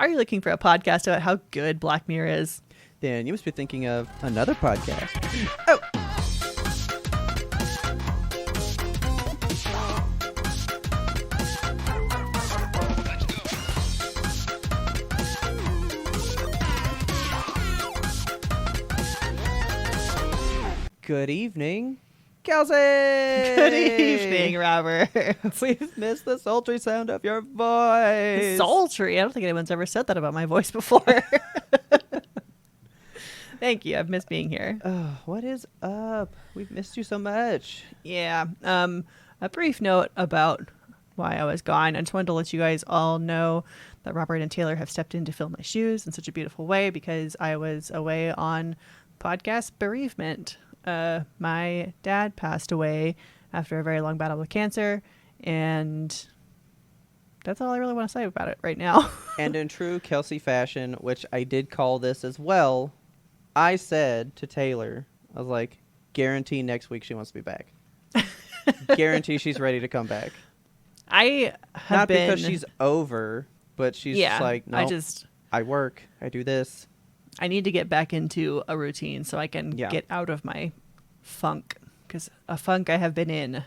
Are you looking for a podcast about how good Black Mirror is? Then you must be thinking of another podcast. Oh! Good evening, Kelsey! Good evening, Robert. We've missed the sultry sound of your voice. Sultry? I don't think anyone's ever said that about my voice before. Thank you. I've missed being here. What is up? We've missed you so much. Yeah. A brief note about why I was gone. I just wanted to let you guys all know that Robert and Taylor have stepped in to fill my shoes in such a beautiful way because I was away on podcast bereavement. My dad passed away after a very long battle with cancer, and that's all I really want to say about it right now. And in true Kelsey fashion, which I did call this as well, I said to Taylor, I was like, guarantee next week she wants to be back. Guarantee she's ready to come back. I have Not been... because she's over, but she's just like, no, I work, I do this. I need to get back into a routine so I can get out of my funk, because a funk I have been in.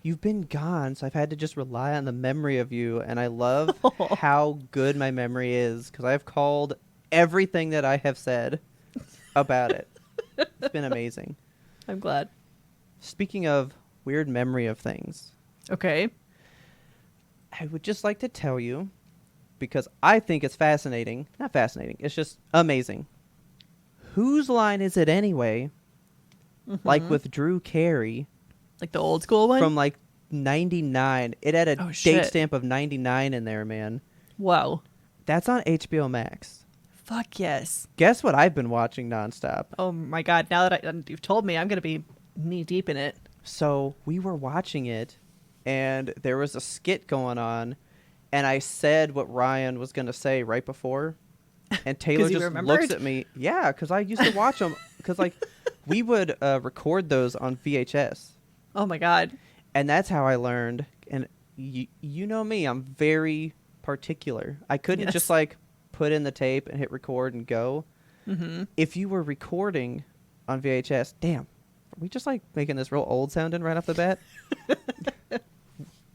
You've been gone, so I've had to just rely on the memory of you, and I love how good my memory is, because I've called everything that I have said about it. It's been amazing. I'm glad. Speaking of weird memory of things. Okay. I would just like to tell you, because I think it's fascinating. Not fascinating. It's just amazing. Whose line is it anyway? Mm-hmm. Like with Drew Carey. Like the old school one? From like 99. It had a date stamp of 99 in there, man. Whoa. That's on HBO Max. Fuck yes. Guess what I've been watching nonstop? Oh my God. Now that you've told me, I'm going to be knee deep in it. So we were watching it, and there was a skit going on. And I said what Ryan was going to say right before. And Taylor just looks at me. Yeah, because I used to watch them. Because, like, we would record those on VHS. Oh, my God. And that's how I learned. And you know me. I'm very particular. I couldn't just, like, put in the tape and hit record and go. Mm-hmm. If you were recording on VHS, damn. Are we just, like, making this real old sounding right off the bat?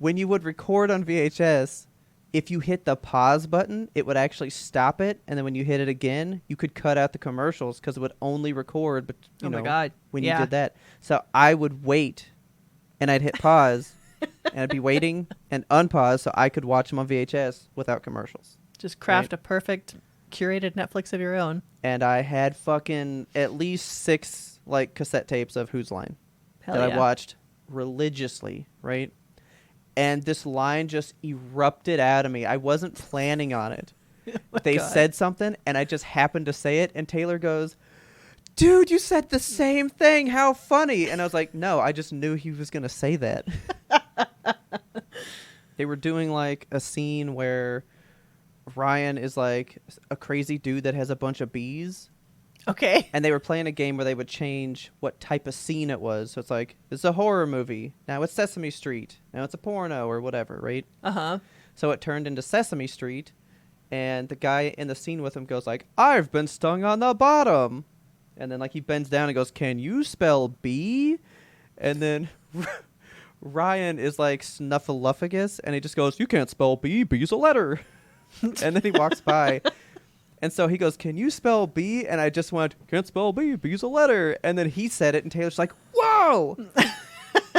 When you would record on VHS... If you hit the pause button, it would actually stop it, and then when you hit it again, you could cut out the commercials because it would only record. But you know, when you did that, so I would wait, and I'd hit pause, and I'd be waiting and unpause so I could watch them on VHS without commercials. Just craft a perfect curated Netflix of your own. And I had fucking at least 6 like cassette tapes of Whose Line I watched religiously, right? And this line just erupted out of me. I wasn't planning on it. They said something, and I just happened to say it. And Taylor goes, dude, you said the same thing. How funny. And I was like, no, I just knew he was going to say that. They were doing like a scene where Ryan is like a crazy dude that has a bunch of bees. Okay. And they were playing a game where they would change what type of scene it was. So it's like, it's a horror movie. Now it's Sesame Street. Now it's a porno or whatever, right? Uh-huh. So it turned into Sesame Street. And the guy in the scene with him goes like, I've been stung on the bottom. And then like he bends down and goes, can you spell bee? And then Ryan is like snuffleupagus. And he just goes, you can't spell bee. Bee's a letter. And then he walks by. And so he goes, can you spell B? And I just went, can't spell B. B's a letter. And then he said it, and Taylor's like, whoa!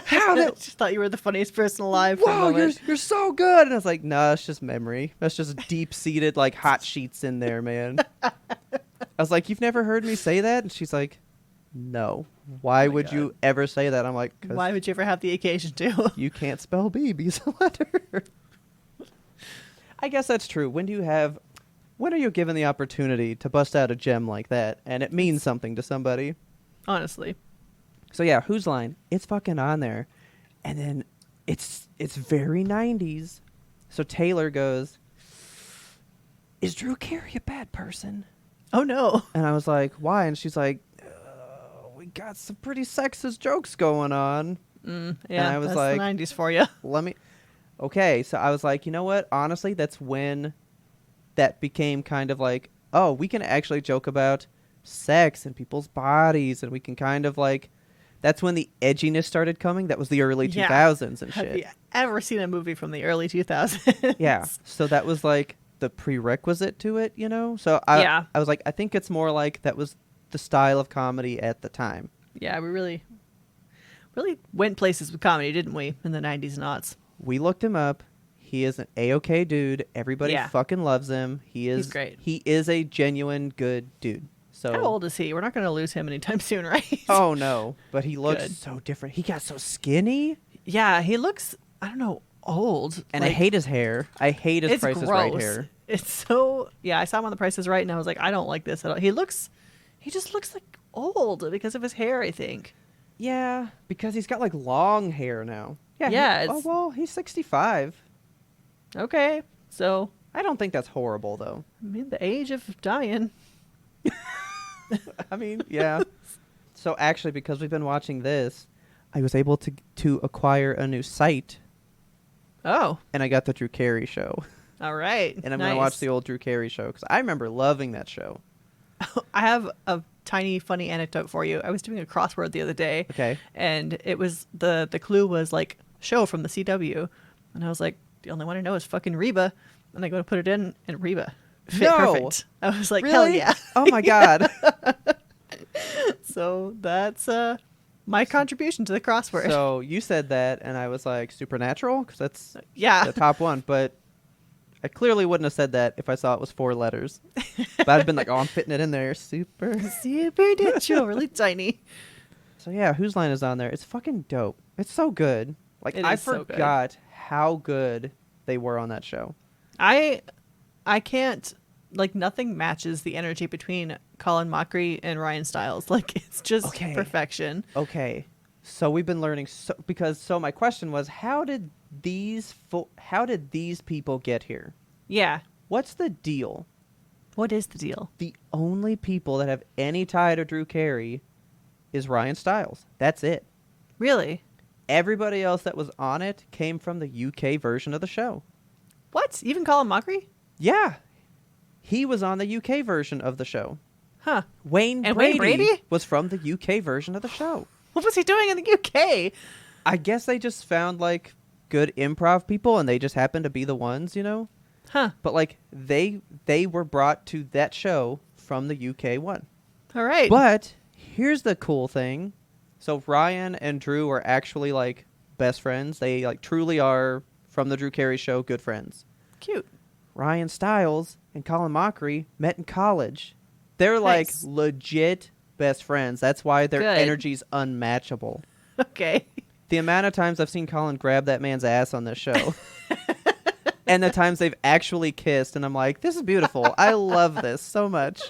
How did... Just thought you were the funniest person alive for a Whoa, moment. You're so good! And I was like, no, it's just memory. That's just deep-seated, like, hot sheets in there, man. I was like, you've never heard me say that? And she's like, no. Why would you ever say that? I'm like, why would you ever have the occasion to? You can't spell B. B's a letter. I guess that's true. When are you given the opportunity to bust out a gem like that, and it means something to somebody? Honestly. So yeah, Whose Line? It's fucking on there. And then it's very 90s. So Taylor goes, is Drew Carey a bad person? Oh, no. And I was like, why? And she's like, we got some pretty sexist jokes going on. Yeah, and I was that's like, the 90s for you. Okay, so I was like, you know what? Honestly, that's that became kind of like, oh, we can actually joke about sex and people's bodies, and we can kind of like, that's when the edginess started coming. That was the early Yeah. 2000s and Have shit. you ever seen a movie from the early 2000s? Yeah. So that was like the prerequisite to it, you know? So I was like, I think it's more like that was the style of comedy at the time. Yeah, we really went places with comedy, didn't we, in the 90s and aughts? We looked him up. He is an A-OK dude. Everybody fucking loves him. He's great. He is a genuine good dude. So how old is he? We're not going to lose him anytime soon, right? Oh, no. But he looks Good. so different. He got so skinny. Yeah, he looks, I don't know, old. And I hate his hair. I hate his Price is Right hair. It's so, yeah, I saw him on The Price is Right, and I was like, I don't like this at all. He just looks like old because of his hair, I think. Yeah, because he's got like long hair now. Yeah. Oh, well, he's 65. Okay, so. I don't think that's horrible, though. I mean, the age of dying. I mean, yeah. So actually, because we've been watching this, I was able to acquire a new site. Oh. And I got the Drew Carey show. All right. And I'm going to watch the old Drew Carey show because I remember loving that show. I have a tiny funny anecdote for you. I was doing a crossword the other day. Okay. And it was the clue was like show from the CW. And I was like, the only one I know is fucking Reba. And I go to put it in and Reba fit perfect. I was like, really? hell yeah. Oh my God. So that's my contribution to the crossword. So you said that and I was like Supernatural because that's the top one. But I clearly wouldn't have said that if I saw it was 4 letters. But I'd have been like, oh, I'm fitting it in there. Supernatural, really tiny. So yeah, Whose Line is on there. It's fucking dope. It's so good. Like I forgot how good they were on that show. I can't, like, nothing matches the energy between Colin Mockery and Ryan Stiles. Like, it's just perfection. Okay. So we've been learning because my question was, how did these people get here? Yeah. What's the deal? What is the deal? The only people that have any tie to Drew Carey is Ryan Stiles. That's it. Really? Everybody else that was on it came from the UK version of the show. What? Even Colin Mockery? Yeah. He was on the UK version of the show. Huh. Wayne Brady was from the UK version of the show. What was he doing in the UK? I guess they just found, like, good improv people, and they just happened to be the ones, you know? Huh. But, like, they were brought to that show from the UK one. All right. But here's the cool thing. So Ryan and Drew are actually, like, best friends. They, like, truly are, from the Drew Carey show, good friends. Cute. Ryan Stiles and Colin Mockery met in college. They're, like, legit best friends. That's why their energy's unmatchable. Okay. The amount of times I've seen Colin grab that man's ass on this show. And the times they've actually kissed, and I'm like, this is beautiful. I love this so much.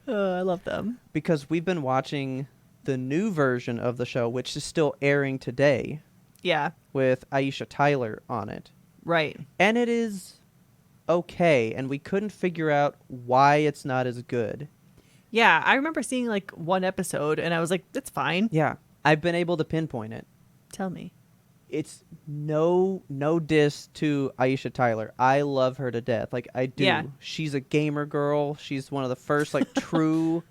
I love them. Because we've been watching the new version of the show, which is still airing today. Yeah. With Aisha Tyler on it. Right. And it is okay, and we couldn't figure out why it's not as good. Yeah, I remember seeing like one episode, and I was like, it's fine. Yeah, I've been able to pinpoint it. Tell me. It's no diss to Aisha Tyler. I love her to death. Like, I do. Yeah. She's a gamer girl. She's one of the first, like, true,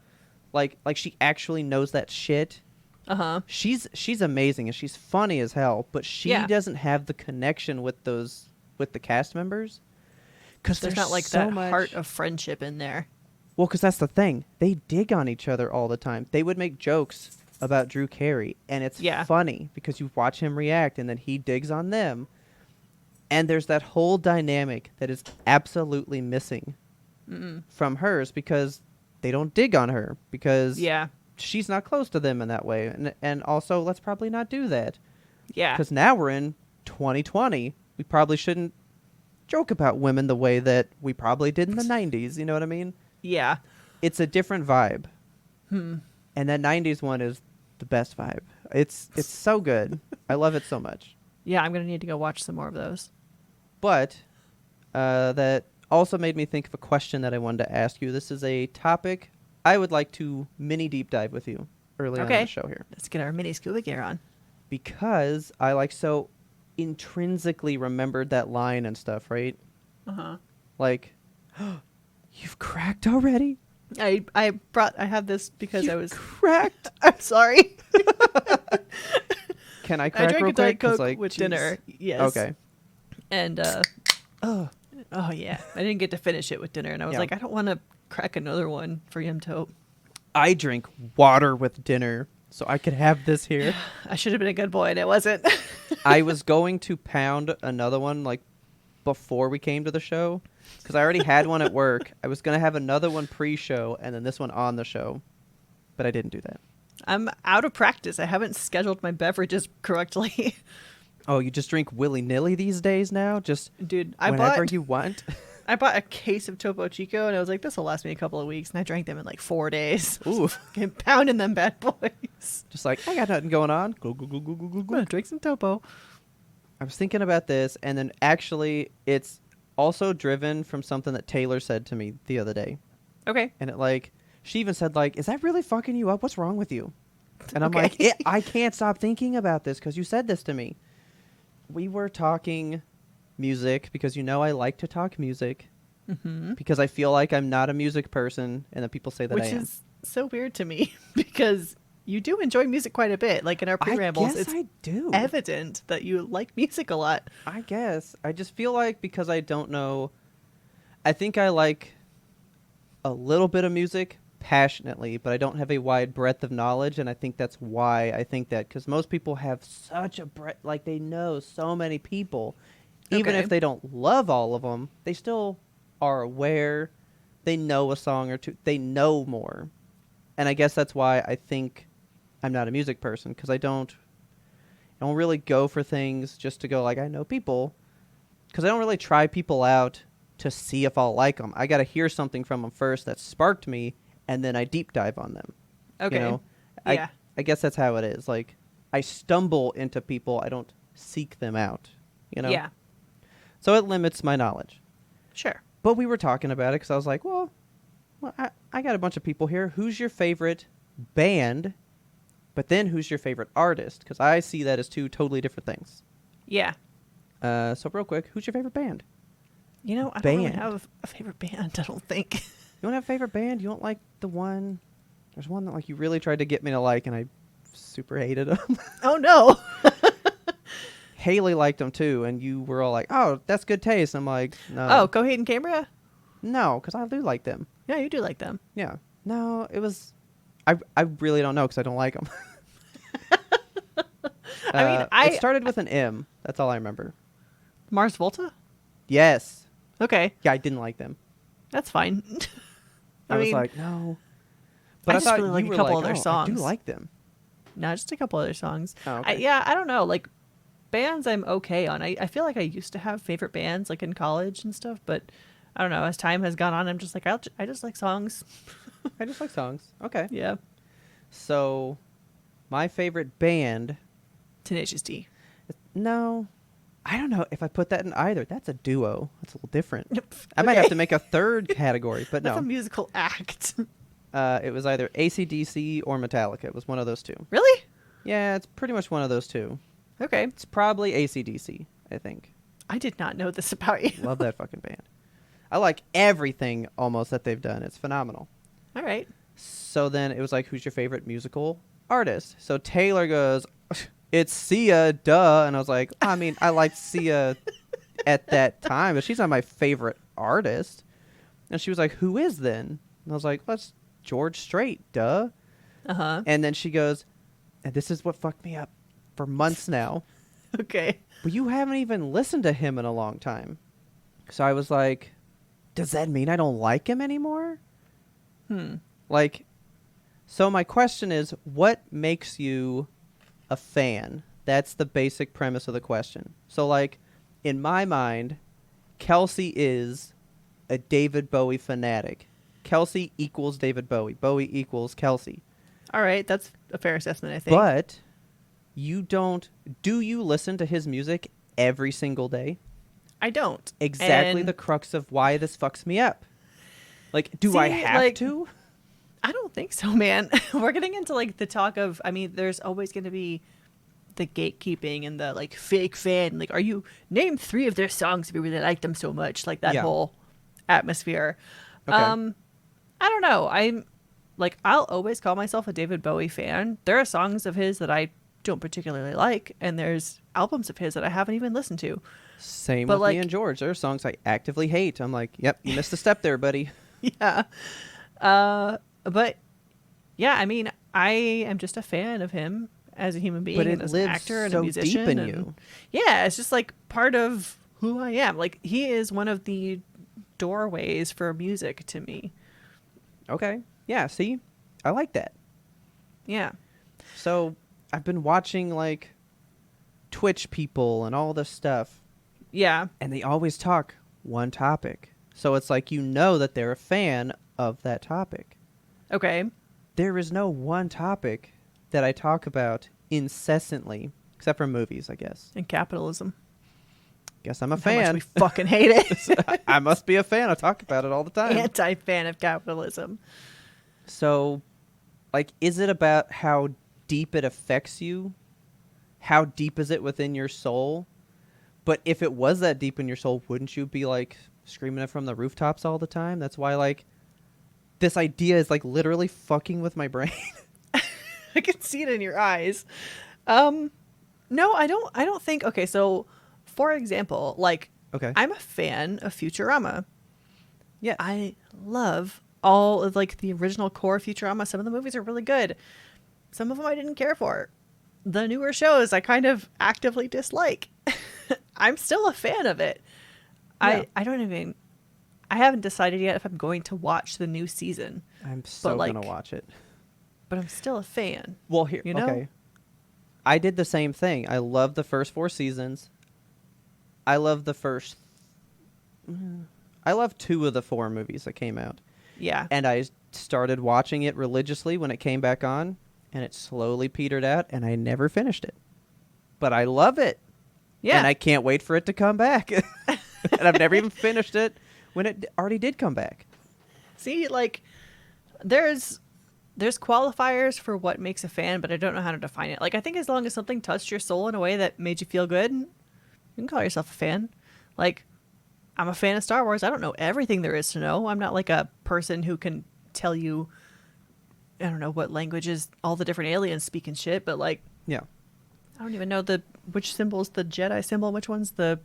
like she actually knows that shit. Uh-huh. She's amazing, and she's funny as hell, but she doesn't have the connection with the cast members. Because there's not, like, that heart of friendship in there. Well, because that's the thing. They dig on each other all the time. They would make jokes about Drew Carey, and it's funny because you watch him react, and then he digs on them. And there's that whole dynamic that is absolutely missing from hers because they don't dig on her because she's not close to them in that way. And also, let's probably not do that. Yeah. Because now we're in 2020. We probably shouldn't joke about women the way that we probably did in the 90s. You know what I mean? Yeah. It's a different vibe. And that 90s one is the best vibe. It's so good. I love it so much. Yeah, I'm going to need to go watch some more of those. But that also made me think of a question that I wanted to ask you. This is a topic I would like to mini deep dive with you early on in the show here. Let's get our mini scuba gear on. Because I so intrinsically remembered that line and stuff, right? Uh-huh. Like, You've cracked already? I have this because You I was cracked. I'm sorry. Can I I crack drank real a Diet quick? 'Cause, Coke like, with jeez. dinner. Yes. Okay. And Oh. oh yeah, I didn't get to finish it with dinner, and I was Yeah. like, I don't want to crack another one for Yumto. I drink water with dinner, so I could have this here. I should have been a good boy, and I wasn't. I was going to pound another one like before we came to the show because I already had one at work. I was gonna have another one pre-show and then this one on the show, but I didn't do that. I'm out of practice. I haven't scheduled my beverages correctly. Oh, you just drink willy-nilly these days now? Just Dude, whenever you want? I bought a case of Topo Chico, and I was like, this will last me a couple of weeks, and I drank them in like 4 days. Ooh. Fucking pounding them bad boys. Just like, I got nothing going on. Go, go, go, go, go, go, I'm go. gonna drink some Topo. I was thinking about this, and then actually it's also driven from something that Taylor said to me the other day. Okay. And it like, she even said like, is that really fucking you up? What's wrong with you? And I'm Okay. like, I can't stop thinking about this because you said this to me. We were talking music because you know I like to talk music Mm-hmm. because I feel like I'm not a music person and then people say that Which I am. is so weird to me because you do enjoy music quite a bit. Like in our pre-rambles, I guess it's I do. evident that you like music a lot. I guess. I just feel like because I don't know, I think I like a little bit of music passionately, but I don't have a wide breadth of knowledge, and I think that's why I think that, because most people have such a breadth, like they know so many people. Even Okay. if they don't love all of them, they still are aware. They know a song or two. They know more. And I guess that's why I think I'm not a music person, because I don't really go for things just to go like, I know people. Because I don't really try people out to see if I'll like them. I got to hear something from them first that sparked me, and then I deep dive on them. Okay. You know? Yeah. I guess that's how it is. Like, I stumble into people. I don't seek them out. You know? Yeah. So it limits my knowledge. Sure. But we were talking about it because I was like, well I got a bunch of people here. Who's your favorite band? But then who's your favorite artist? Because I see that as two totally different things. Yeah. So real quick, who's your favorite band? You know, I don't really Band. have a favorite band, I don't think. You don't have a favorite band? You don't like the one? There's one that like you really tried to get me to like, and I super hated them. Oh, no. Haley liked them too, and you were all like, "Oh, that's good taste." I'm like, "No, Oh, Coheed and Cambria? no," because I do like them. Yeah, you do like them. Yeah, no, it was. I really don't know because I don't like them. I mean, it started with an M. That's all I remember. Mars Volta? Yes. Okay, Yeah, I didn't like them. that's fine. I was mean, like, no. But I I just thought really like you a were couple like, other oh, I songs. do like them. no, just a couple other songs. Oh, okay. Yeah, I don't know. Like, bands I'm okay on. I feel like I used to have favorite bands, like in college and stuff, but I don't know. As time has gone on, I'm just like, I just like songs. I just like songs. Okay. Yeah. So, my favorite band. Tenacious D. No, I don't know if I put that in either. That's a duo. That's a little different. Yep. I might have Okay. to make a third category, but That's a no. musical act. It was either AC/DC or Metallica. It was one of those two. Really? Yeah, it's pretty much one of those two. Okay. It's probably AC/DC, I think. I did not know this about you. Love that fucking band. I like everything almost that they've done. It's phenomenal. All right. So then it was like, who's your favorite musical artist? So Taylor goes, it's Sia, duh. And I was like, I mean, I liked Sia at that time, but she's not my favorite artist. And she was like, who is then? And I was like, well, it's George Strait, duh. Uh-huh. And then she goes, and this is what fucked me up for months now. Okay. But you haven't even listened to him in a long time. So I was like, does that mean I don't like him anymore? Like, so my question is, what makes you a fan? That's the basic premise of the question. So, like, in my mind, Kelsey is a David Bowie fanatic. Kelsey equals David Bowie. Bowie equals Kelsey. All right. That's a fair assessment, I think. But do you listen to his music every single day? I don't. Exactly And the crux of why this fucks me up. Like, do See, I have like, to? I don't think so, man. We're getting into like the talk of, I mean, there's always going to be the gatekeeping and the like fake fan. Like, are you name 3 of their songs if you really like them so much? Like that Yeah. whole atmosphere. Okay. I don't know. I'll always call myself a David Bowie fan. There are songs of his that I don't particularly like, and there's albums of his that I haven't even listened to. Same But with me like, and George. There are songs I actively hate. I'm like, yep, you missed a step there, buddy. yeah. But yeah, I mean, I am just a fan of him as a human being But and it as an lives actor and a so musician. deep in and you. Yeah, it's just like part of who I am. Like, he is one of the doorways for music to me. Okay. Yeah, see? I like that. Yeah. So I've been watching like Twitch people and all this stuff, Yeah. and they always talk one topic. So it's like you know that they're a fan of that topic. Okay. There is no one topic that I talk about incessantly, except for movies, I guess. And capitalism. Guess I'm a And how much fan. we fucking hate it. I must be a fan. I talk about it all the time. Anti-fan of capitalism. So, like, is it about how deep it affects you? How deep is it within your soul? But if it was that deep in your soul, wouldn't you be, like, screaming it from the rooftops all the time? That's why, like, this idea is, like, literally fucking with my brain. I can see it in your eyes. No, I don't think. Okay, so for example, like, Okay. I'm a fan of Futurama. Yeah. I love all of like the original core Futurama. Some of the movies are really good. Some of them I didn't care for. The newer shows I kind of actively dislike. I'm still a fan of it. Yeah. I haven't decided yet if I'm going to watch the new season, I'm so like, going to watch it. but I'm still a fan. Well, here, you know? okay. I did the same thing. I love the first 4 seasons. I love the first... I love 2 of the 4 movies that came out. Yeah. And I started watching it religiously when it came back on, and it slowly petered out, and I never finished it. But I love it. Yeah. And I can't wait for it to come back. And I've never even finished it when it already did come back. See, like, there's qualifiers for what makes a fan, but I don't know how to define it. Like, I think as long as something touched your soul in a way that made you feel good, you can call yourself a fan. Like, I'm a fan of Star Wars. I don't know everything there is to know. I'm not like a person who can tell you, I don't know what languages all the different aliens speak and shit, but like, Yeah. I don't even know which symbol's the Jedi symbol, which one's the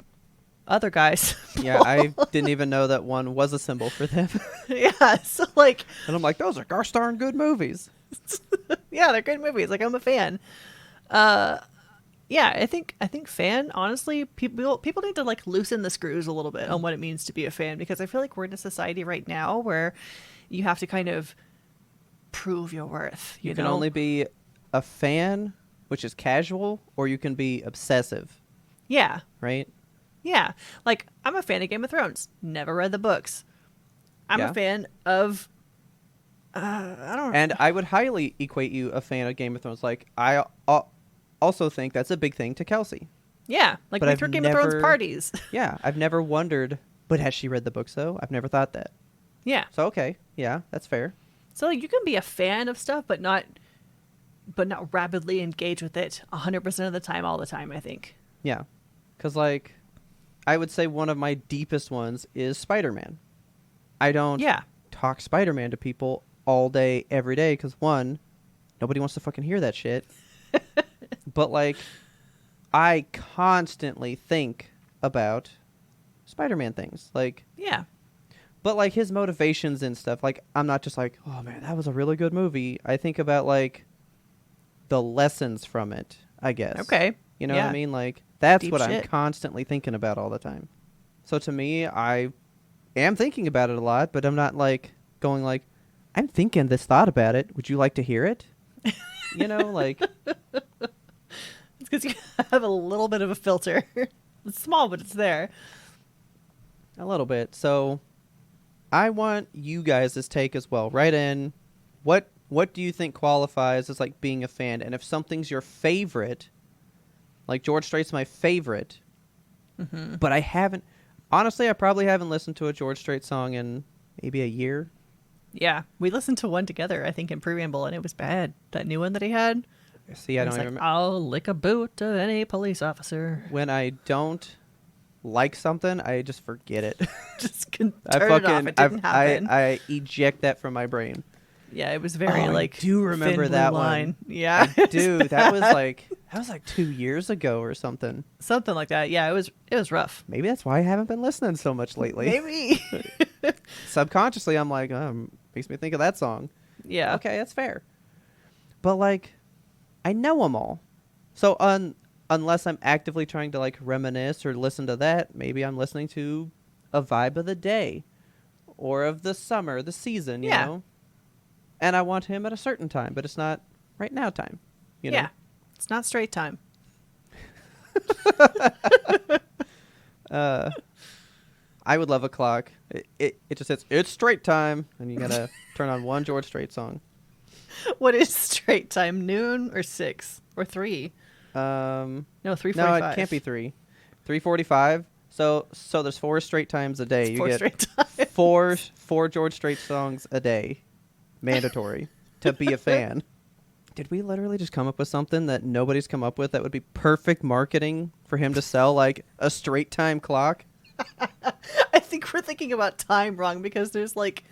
other guy's. Yeah, I didn't even know that one was a symbol for them. Yeah, so like, And I'm like, those are gosh darn good movies. yeah, they're good movies. Like, I'm a fan. Yeah, I think fan, honestly, people need to like loosen the screws a little bit on what it means to be a fan, because I feel like we're in a society right now where you have to kind of prove your worth. You You can know? only be a fan, which is casual, or you can be obsessive, Yeah. right? Yeah. Like, I'm a fan of Game of Thrones. Never read the books. I'm Yeah. a fan of I don't And I would highly equate you a fan of Game of Thrones. Like, I also think that's a big thing to Kelsey. Yeah, like But we I've throw Game of Thrones never- parties. Yeah, I've never wondered, but has she read the books, though? I've never thought that. Yeah. So, okay, yeah, that's fair. So like, you can be a fan of stuff but not rapidly engage with it 100% of the time all the time, I think. Yeah, because, like, I would say one of my deepest ones is Spider-Man. I don't Yeah. talk Spider-Man to people all day, every day, because, one, nobody wants to fucking hear that shit. But, like, I constantly think about Spider-Man things. Like, Yeah. but, like, his motivations and stuff, like, I'm not just like, oh, man, that was a really good movie. I think about, like, the lessons from it, I guess. Okay. You know what Yeah. I mean? Like, that's Deep what I'm shit. constantly thinking about all the time. So to me, I am thinking about it a lot, but I'm not, like, going like, I'm thinking this thought about it. Would you like to hear it? You know, like... It's because you have a little bit of a filter. It's small, but it's there. A little bit. So I want you guys' take as well. Write in, what do you think qualifies as, like, being a fan? And if something's your favorite, like George Strait's my favorite, but I haven't... Honestly, I probably haven't listened to a George Strait song in maybe a year. Yeah. We listened to one together, I think, in Preamble, and it was bad. That new one that he had. See, I It's don't like, even remember. I'll lick a boot of any police officer. When I don't like something, I just forget it. Just can I turn it off. It didn't happen. I eject that from my brain. Yeah, it was very I like do remember thin blue that line. one. Yeah, I do. That was like 2 years ago or something. something like that. Yeah, it was rough. Maybe that's why I haven't been listening so much lately. Maybe. Subconsciously, I'm like, makes me think of that song. Yeah. Okay, that's fair. But like, I know them all. So unless I'm actively trying to like reminisce or listen to that, maybe I'm listening to a vibe of the day or of the summer, the season, you Yeah. know? And I want him at a certain time, but it's not right now time, you know? Yeah. It's not straight time. I would love a clock. It just says, it's straight time, and you gotta turn on one George Strait song. What is straight time? Noon or 6 or 3? No, No, 3:45. it can't be 3. 3:45. So there's 4 straight times a day. It's You 4 get straight time. four George Strait songs a day, mandatory to be a fan. Did we literally just come up with something that nobody's come up with that would be perfect marketing for him to sell like a straight time clock? I think we're thinking about time wrong because there's like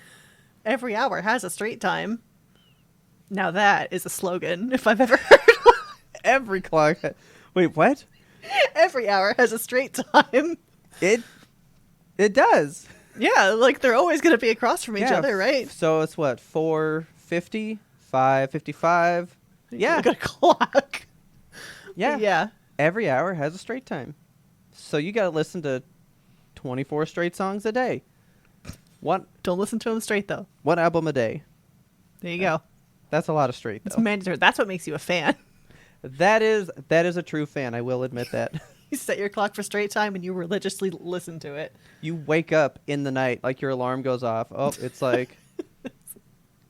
every hour has a straight time. Now that is a slogan if I've ever heard one. Every clock. Wait, what? Every hour has a straight time. It does. Yeah, like they're always going to be across from each Yeah, other, right? So it's what, 4:50, 5:55. Yeah, Look at a clock. yeah, Yeah. Every hour has a straight time, so you got to listen to 24 straight songs a day. One Don't listen to them straight though. album a day. There you go. That's a lot of straight It's though. mandatory. That's what makes you a fan. That is a true fan. I will admit that. You set your clock for straight time and you religiously listen to it. You wake up in the night, like your alarm goes off. Oh, it's like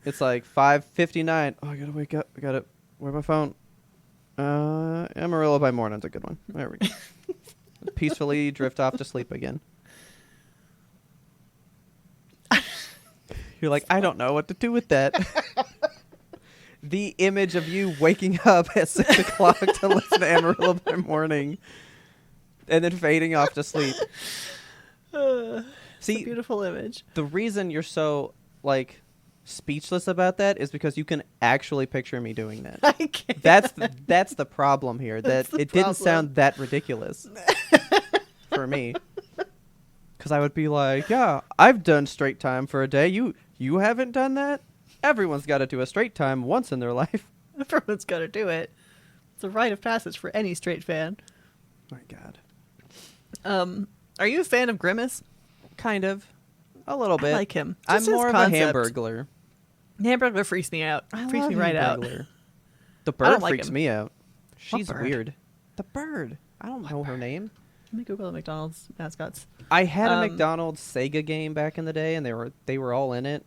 5:59. Oh, I gotta wake up. I gotta. Where's my phone? Amarillo by Morning's a good one. There we go. Peacefully drift off to sleep again. You're like, I don't know what to do with that. The image of you waking up at 6 o'clock to listen to Amarillo by Morning, and then fading off to sleep. It's See, a beautiful image. the reason you're so like speechless about that is because you can actually picture me doing that. I can't. That's the problem here. That's That the it didn't problem. sound that ridiculous for me. Because I would be like, yeah, I've done straight time for a day. You haven't done that? Everyone's got to do a straight time once in their life. Everyone's got to do it. It's a rite of passage for any straight fan. My God. Are you a fan of Grimace? Kind of. A little bit. I like him. I'm Just his more of concept. a Hamburglar. Hamburglar freaks me out. Freaks me right out. The I bird don't like freaks him. me out. What She's bird? weird. The bird. I don't know her name. Let me Google the McDonald's mascots. I had a Um, McDonald's Sega game back in the day, and they were all in it.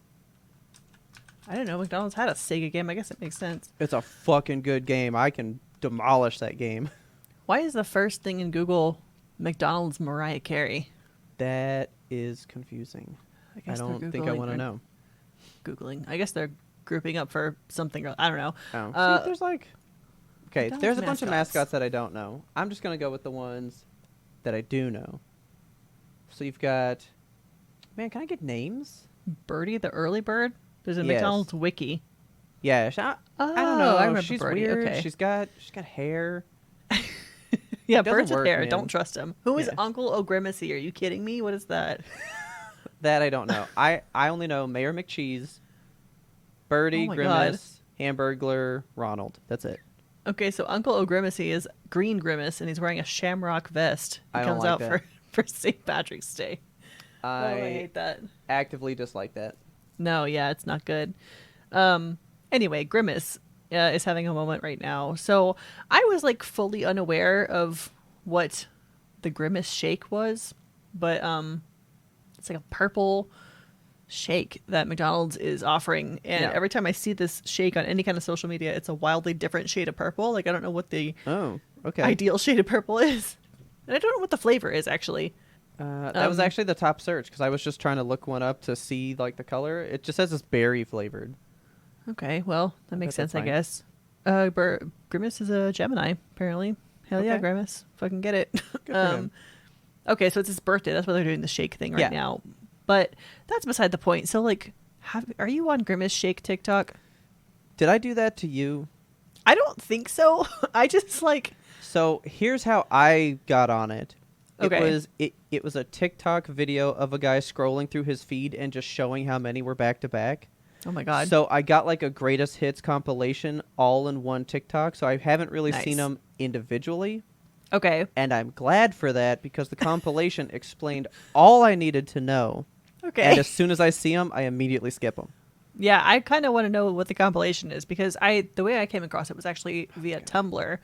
I didn't know McDonald's had a Sega game. I guess it makes sense. It's a fucking good game. I can demolish that game. Why is the first thing in Google McDonald's Mariah Carey? That is confusing. I I guess they're don't think I Googling want to or know. Googling. I guess they're grouping up for something. I don't know. Oh. See, there's like... Okay, McDonald's there's a bunch of mascots. mascots that I don't know. I'm just going to go with the ones that I do know. So you've got... Man, can I get names? Birdie the early bird. There's a Yes. McDonald's wiki. Yeah, I don't know. I remember She's Birdie. weird. Okay. She's got hair. Yeah, It doesn't birds with work, hair. man. Don't trust him. Who is Yeah. Uncle O'Grimacy? Are you kidding me? What is that? That I don't know. I only know Mayor McCheese, Birdie, Oh my Grimace, Hamburglar, Ronald. That's it. Okay, so Uncle O'Grimacy is Green Grimace, and he's wearing a shamrock vest. He I don't comes like out that. for St. Patrick's Day. Oh, I I hate that. actively dislike that. No, yeah, it's not good. Anyway, Grimace is having a moment right now. So I was like fully unaware of what the Grimace Shake was, but it's like a purple shake that McDonald's is offering, and Yeah. every time I see this shake on any kind of social media, it's a wildly different shade of purple. Like I don't know what the Oh, okay. ideal shade of purple is, and I don't know what the flavor is actually. That was actually the top search because I was just trying to look one up to see like the color. It just says it's berry flavored. Okay, well, that makes That's sense, I fine. guess. Grimace is a Gemini, apparently. Hell yeah, Okay. Grimace. Fucking get it. Good for him. Okay, so it's his birthday. That's why they're doing the shake thing right Yeah. now. But that's beside the point. So, like, are you on Grimace Shake TikTok? Did I do that to you? I don't think so. I just, like... So here's how I got on it. Okay. It was a TikTok video of a guy scrolling through his feed and just showing how many were back to back. Oh, my God. So I got like a greatest hits compilation all in one TikTok. So I haven't really seen Nice. them individually. Okay. And I'm glad for that because the compilation explained all I needed to know. Okay. And as soon as I see them, I immediately skip them. Yeah, I kind of want to know what the compilation is because the way I came across it was actually via Tumblr,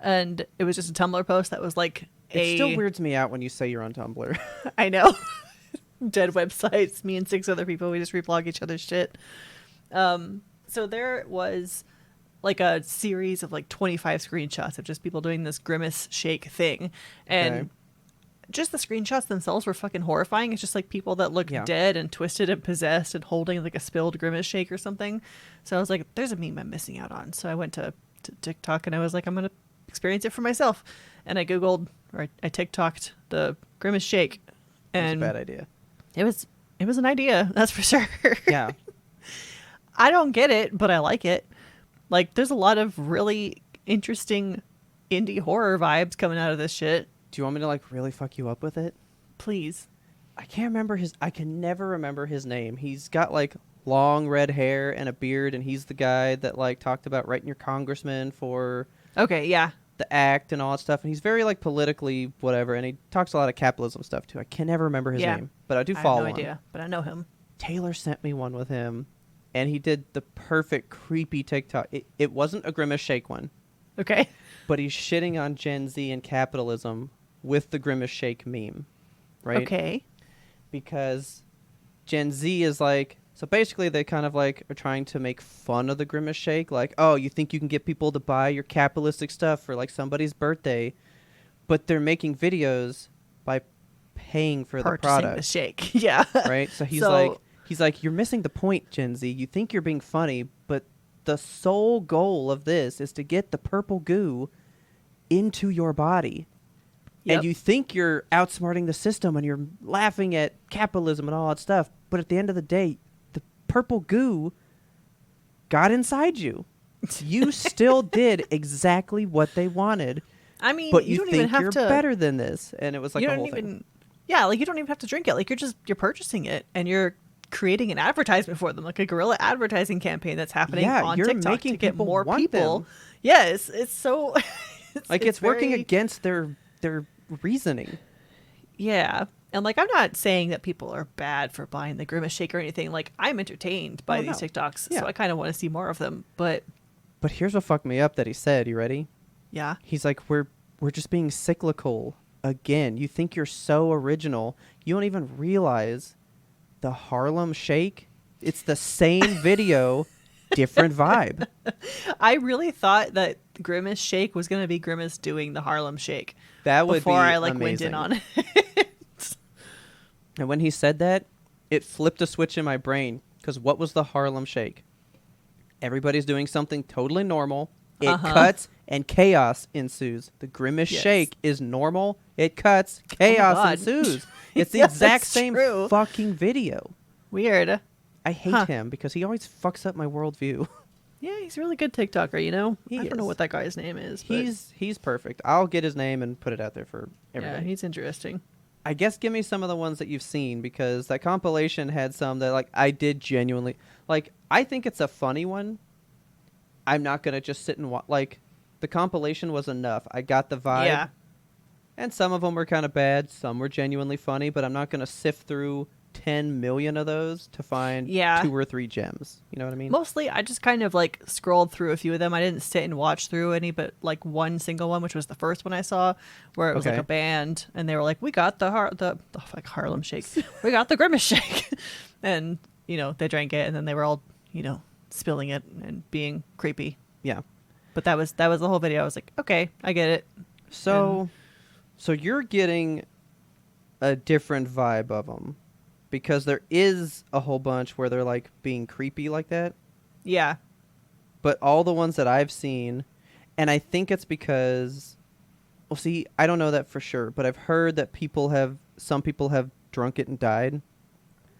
and it was just a Tumblr post that was like It still weirds me out when you say you're on Tumblr. I know. Dead websites. Me and 6 other people, we just reblog each other's shit. So there was like a series of like 25 screenshots of just people doing this Grimace Shake thing, and Okay. just the screenshots themselves were fucking horrifying. It's just like people that look Yeah. dead and twisted and possessed and holding like a spilled Grimace Shake or something. So I was like, there's a meme I'm missing out on. So I went to TikTok and I was like, I'm going to experience it for myself. And I Googled, or I TikToked the Grimace Shake. It was a And bad idea. it was an idea, that's for sure. Yeah. I don't get it, but I like it. Like, there's a lot of really interesting indie horror vibes coming out of this shit. Do you want me to like really fuck you up with it? Please. I can't remember I can never remember his name. He's got like long red hair and a beard, and he's the guy that like talked about writing your congressman for Okay, yeah. the act and all that stuff. And he's very like politically whatever, and he talks a lot of capitalism stuff too. I can never remember his Yeah. name, but I do I have follow no him. idea, but I know him. Taylor sent me one with him, and he did the perfect creepy TikTok. It wasn't a Grimace Shake one, Okay. but he's shitting on Gen Z and capitalism with the Grimace Shake meme, right? Okay. Because Gen Z is like, so basically they kind of like are trying to make fun of the Grimace Shake, like, oh, you think you can get people to buy your capitalistic stuff for like somebody's birthday, but they're making videos by paying for the Purchasing product, the shake. Yeah. right? So So- he's like, you're missing the point, Gen Z. You think you're being funny, but the sole goal of this is to get the purple goo into your body. Yep. And you think you're outsmarting the system and you're laughing at capitalism and all that stuff. But at the end of the day, the purple goo got inside you. You still did exactly what they wanted. I mean, But you you don't think even have you're to. better than this. And it was like You a don't whole even. thing. Yeah, like you don't even have to drink it. Like you're purchasing it and you're creating an advertisement for them, like a guerrilla advertising campaign that's happening Yeah, on you're TikTok making to get people more want people. them. Yes, it's so. Like it's working very- against their reasoning. Yeah. And like I'm not saying that people are bad for buying the Grimace Shake or anything. Like I'm entertained by Oh, these no. TikToks, Yeah. so I kind of want to see more of them. But But here's what fucked me up that he said. You ready? yeah, He's like, we're just being cyclical again. You think you're so original. You don't even realize the Harlem Shake. It's the same video, different vibe. I really thought that Grimace Shake was gonna be Grimace doing the Harlem Shake That would before be I like went amazing. in on it. And when he said that, it flipped a switch in my brain. Because what was the Harlem Shake? Everybody's doing something totally normal. It Uh-huh. cuts and chaos ensues. The Grimace Yes. Shake is normal. It cuts, chaos God. ensues. It's the Yeah, exact that's same true. fucking video. Weird. I hate Huh. him because he always fucks up my worldview. Yeah, he's a really good TikToker. You know, He I don't know is. what that guy's name is. But He's perfect. I'll get his name and put it out there for yeah, everybody. he's interesting. I guess give me some of the ones that you've seen because that compilation had some that like I did genuinely like. I think it's a funny one. I'm not gonna just sit and watch. Like the compilation was enough. I got the vibe. Yeah. And some of them were kind of bad. Some were genuinely funny, but I'm not gonna sift through 10 million of those to find Yeah. 2 or 3 gems. You know what I mean? Mostly, I just kind of like scrolled through a few of them. I didn't sit and watch through any, but like one single one, which was the first one I saw, where it was like Okay. a band, and they were like, "We got the like Harlem Shake, we got the Grimace Shake," and you know they drank it, and then they were all spilling it and being creepy. Yeah. But that was the whole video. I was like, okay, I get it. So you're getting a different vibe of them because there is a whole bunch where they're like being creepy like that. Well, see, I don't know that for sure, but I've heard that some people have drunk it and died.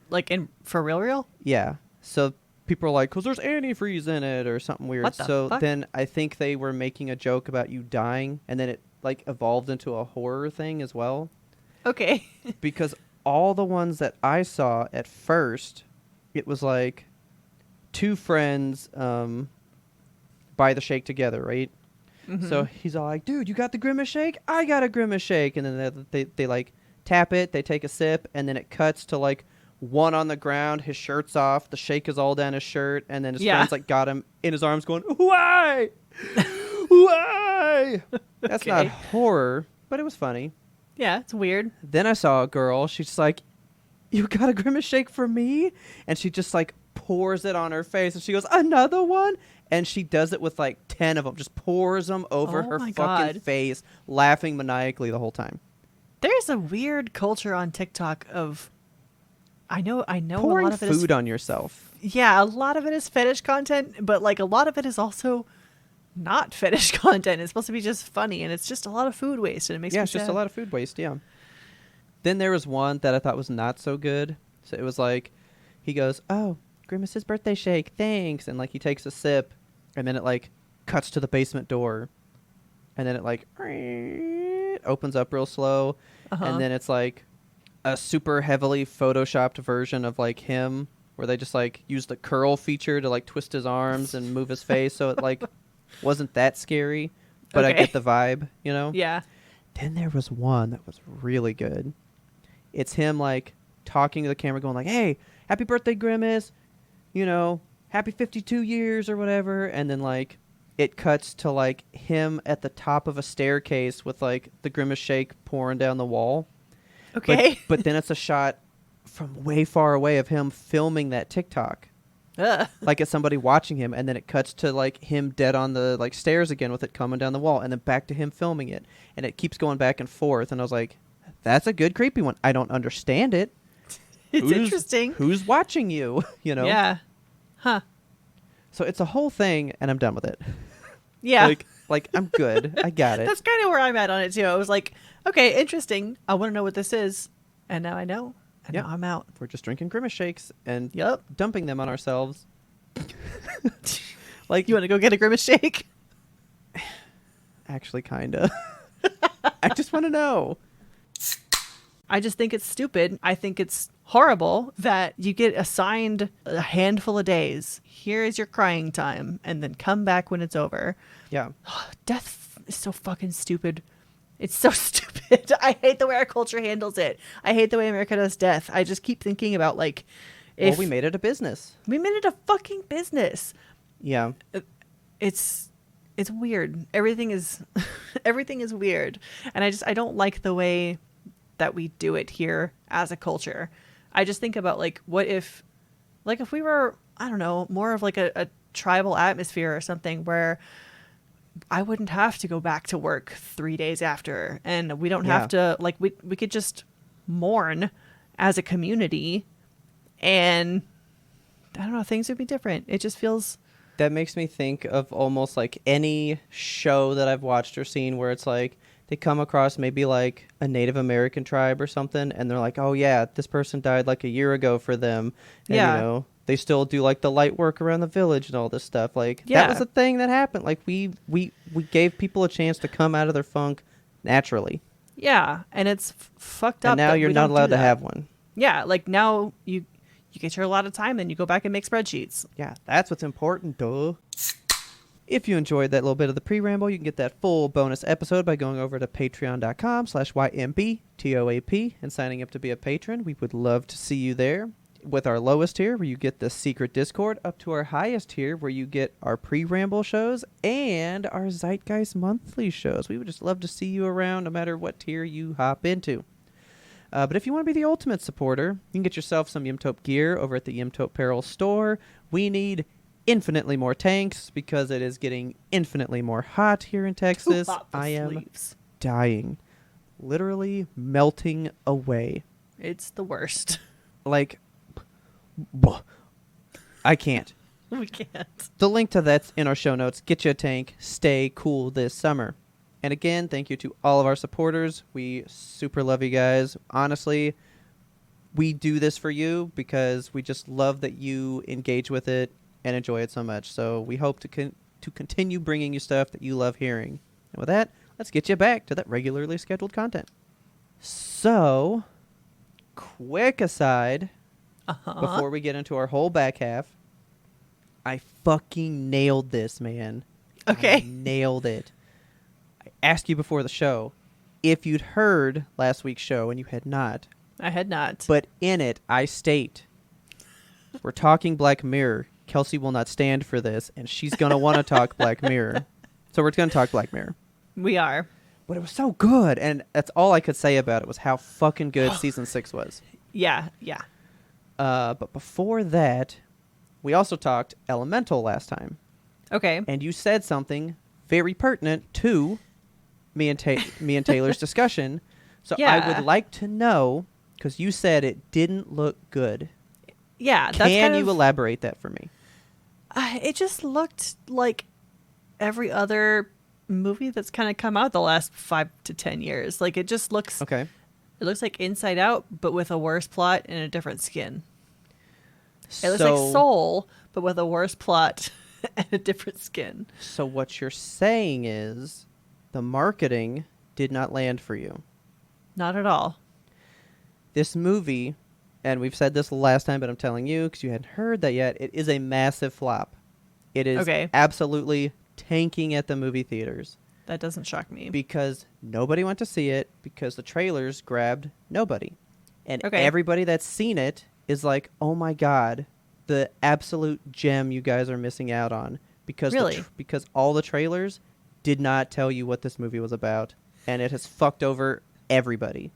Like for real? Yeah. So people are like, because there's antifreeze in it or something weird. What the So fuck? then I think they were making a joke about you dying, and then it like evolved into a horror thing as well. Okay. Because all the ones that I saw at first, it was like two friends buy the shake together, right? Mm-hmm. So he's all like, dude, you got the Grimace Shake? I got a Grimace Shake. And then they like tap it, they take a sip, and then it cuts to like one on the ground, his shirt's off, the shake is all down his shirt, and then his friends like got him in his arms going, why? Why? That's not horror, but it was funny. Yeah, it's weird. Then I saw a girl, she's like, you got a Grimace Shake for me? And she just like pours it on her face, and she goes, another one? And she does it with like 10 of them, just pours them over her fucking face, laughing maniacally the whole time. There's a weird culture on TikTok of, I know Pouring a lot of it food on yourself. Yeah, a lot of it is fetish content, but like a lot of it is also not fetish content. It's supposed to be just funny, and it's just a lot of food waste, and it makes me it's just a lot of food waste, yeah. Then there was one that I thought was not so good. So it was like, he goes, oh, Grimace's birthday shake, thanks. And like he takes a sip, and then it like cuts to the basement door, and then it like opens up real slow, and then it's like a super heavily photoshopped version of like him, where they just like use the curl feature to like twist his arms and move his face, so it like wasn't that scary, but I get the vibe, you know? Yeah. Then there was one that was really good. It's him like talking to the camera going like, hey, happy birthday, Grimace, you know, happy 52 years or whatever. And then like it cuts to like him at the top of a staircase with like the Grimace Shake pouring down the wall. Okay. But then it's a shot from way far away of him filming that TikTok. Like it's somebody watching him, and then it cuts to like him dead on the like stairs again with it coming down the wall, and then back to him filming it, and it keeps going back and forth. And I was like, that's a good creepy one. I don't understand it. It's interesting. Who's watching you? You know? Yeah. Huh. So it's a whole thing, and I'm done with it. Yeah. like I'm good. I got it. That's kind of where I'm at on it too. I was like, okay, interesting. I want to know what this is, and now I know. And now I'm out. We're just drinking Grimace Shakes and Yep. dumping them on ourselves. Like, you want to go get a Grimace Shake? Actually, kinda. I just want to know. I just think it's stupid. I think it's horrible that you get assigned a handful of days. Here is your crying time, and then come back when it's over. Yeah. Death is so fucking stupid. It's so stupid. I hate the way our culture handles it. I hate the way America does death. I just keep thinking about like, if we made it a business. We made it a fucking business. Yeah. It's weird. Everything is weird. And I don't like the way that we do it here as a culture. I just think about like, what if we were, I don't know, more of like a tribal atmosphere or something where I wouldn't have to go back to work 3 days after, and we don't have to like, we could just mourn as a community, and I don't know, things would be different. It just feels. That makes me think of almost like any show that I've watched or seen where it's like they come across maybe like a Native American tribe or something, and they're like, oh yeah, this person died like a year ago for them. And, you know, they still do like the light work around the village and all this stuff. Like that was a thing that happened. Like we gave people a chance to come out of their funk naturally. Yeah. And it's fucked up. And now you're not allowed to have one. Yeah. Like now you get your allotted time and you go back and make spreadsheets. Yeah. That's what's important, duh. If you enjoyed that little bit of the pre-ramble, you can get that full bonus episode by going over to patreon.com/YMBTOAP and signing up to be a patron. We would love to see you there. With our lowest tier, where you get the secret Discord, up to our highest tier, where you get our pre-ramble shows and our Zeitgeist monthly shows. We would just love to see you around, no matter what tier you hop into. But if you want to be the ultimate supporter, you can get yourself some Yimtope gear over at the Yimtope Apparel store. We need infinitely more tanks because it is getting infinitely more hot here in Texas. I am dying. Literally melting away. It's the worst. Like, I can't. We can't. The link to that's in our show notes. Get you a tank. Stay cool this summer. And again, thank you to all of our supporters. We super love you guys. Honestly, we do this for you because we just love that you engage with it and enjoy it so much. So we hope to continue bringing you stuff that you love hearing. And with that, let's get you back to that regularly scheduled content. So, quick aside, before we get into our whole back half, I fucking nailed this, man. Okay. I nailed it. I asked you before the show if you'd heard last week's show, and you had not. I had not. But in it, I state, we're talking Black Mirror. Kelsey will not stand for this, and she's going to want to talk Black Mirror. So we're going to talk Black Mirror. We are. But it was so good, and that's all I could say about it was how fucking good Season 6 was. Yeah. But before that, we also talked Elemental last time. Okay. And you said something very pertinent to me and Taylor's discussion. So Yeah. I would like to know, because you said it didn't look good. Yeah. That's Can kind you of, elaborate that for me? it just looked like every other movie that's kind of come out the last 5 to 10 years. Like, it just looks... Okay. It looks like Inside Out, but with a worse plot and a different skin. It looks like Soul, but with a worse plot and a different skin. So what you're saying is the marketing did not land for you. Not at all. This movie, and we've said this last time, but I'm telling you because you hadn't heard that yet, it is a massive flop. It is absolutely tanking at the movie theaters. That doesn't shock me. Because nobody went to see it because the trailers grabbed nobody. And everybody that's seen it is like, oh my God, the absolute gem you guys are missing out on. Because because all the trailers did not tell you what this movie was about. And it has fucked over everybody.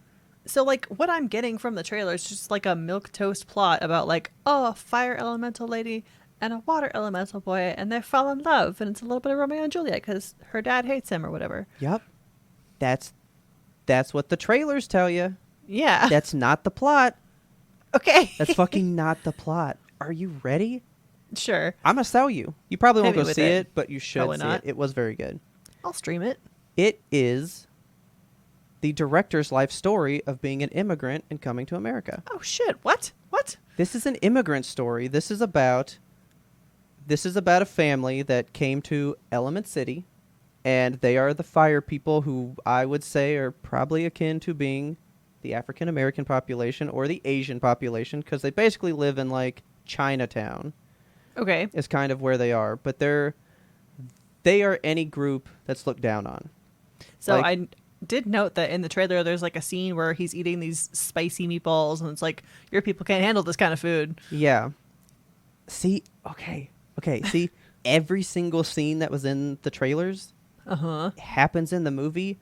So, like, what I'm getting from the trailer is just like a milquetoast plot about, like, oh, a fire elemental lady and a water elemental boy, and they fall in love, and it's a little bit of Romeo and Juliet because her dad hates him or whatever. Yep. That's what the trailers tell you. Yeah. That's not the plot. Okay. That's fucking not the plot. Are you ready? Sure. I'm going to sell you. You probably won't Hit me go with see it. it, but you should Probably see not. it. It was very good. I'll stream it. It is the director's life story of being an immigrant and coming to America. Oh, shit. What? This is an immigrant story. This is about a family that came to Element City, and they are the fire people who I would say are probably akin to being the African American population or the Asian population, because they basically live in like Chinatown. Okay. Is kind of where they are, but they are any group that's looked down on. So I did note that in the trailer there's like a scene where he's eating these spicy meatballs, and it's like, your people can't handle this kind of food. Yeah. See, okay. See, every single scene that was in the trailers happens in the movie.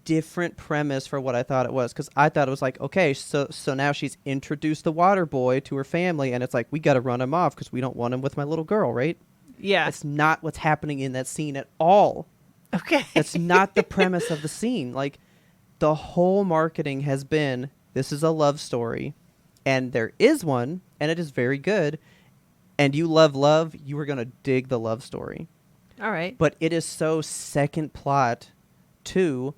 Different premise for what I thought it was, because I thought it was like, okay, so now she's introduced the water boy to her family, and it's like, we got to run him off because we don't want him with my little girl, right? Yeah. That's not what's happening in that scene at all. Okay. That's not the premise of the scene. Like, the whole marketing has been, this is a love story, and there is one, and it is very good, and you love, you are going to dig the love story. All right. But it is so second plot to,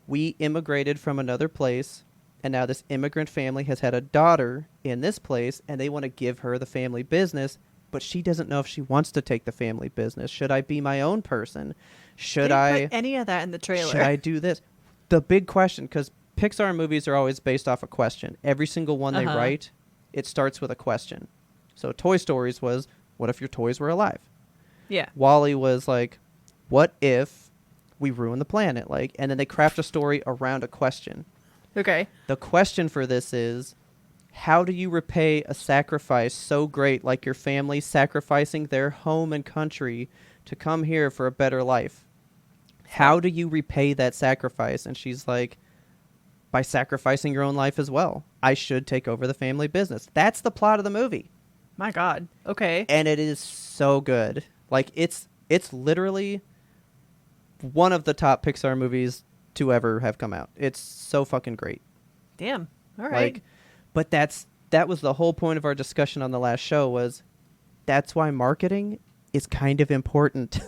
we immigrated from another place, and now this immigrant family has had a daughter in this place, and they want to give her the family business, but she doesn't know if she wants to take the family business. Should I be my own person? Should I put any of that in the trailer? Should I do this? The big question, because Pixar movies are always based off a question. Every single one they write, it starts with a question. So Toy Stories was, what if your toys were alive? Yeah. WALL-E was like, what if we ruin the planet? Like, and then they craft a story around a question. Okay. The question for this is, how do you repay a sacrifice so great, like your family sacrificing their home and country to come here for a better life? How do you repay that sacrifice? And she's like, by sacrificing your own life as well. I should take over the family business. That's the plot of the movie. My God. Okay. And it is so good. Like, it's literally one of the top Pixar movies to ever have come out. It's so fucking great. Damn. All right. Like, but that was the whole point of our discussion on the last show, was that's why marketing is kind of important.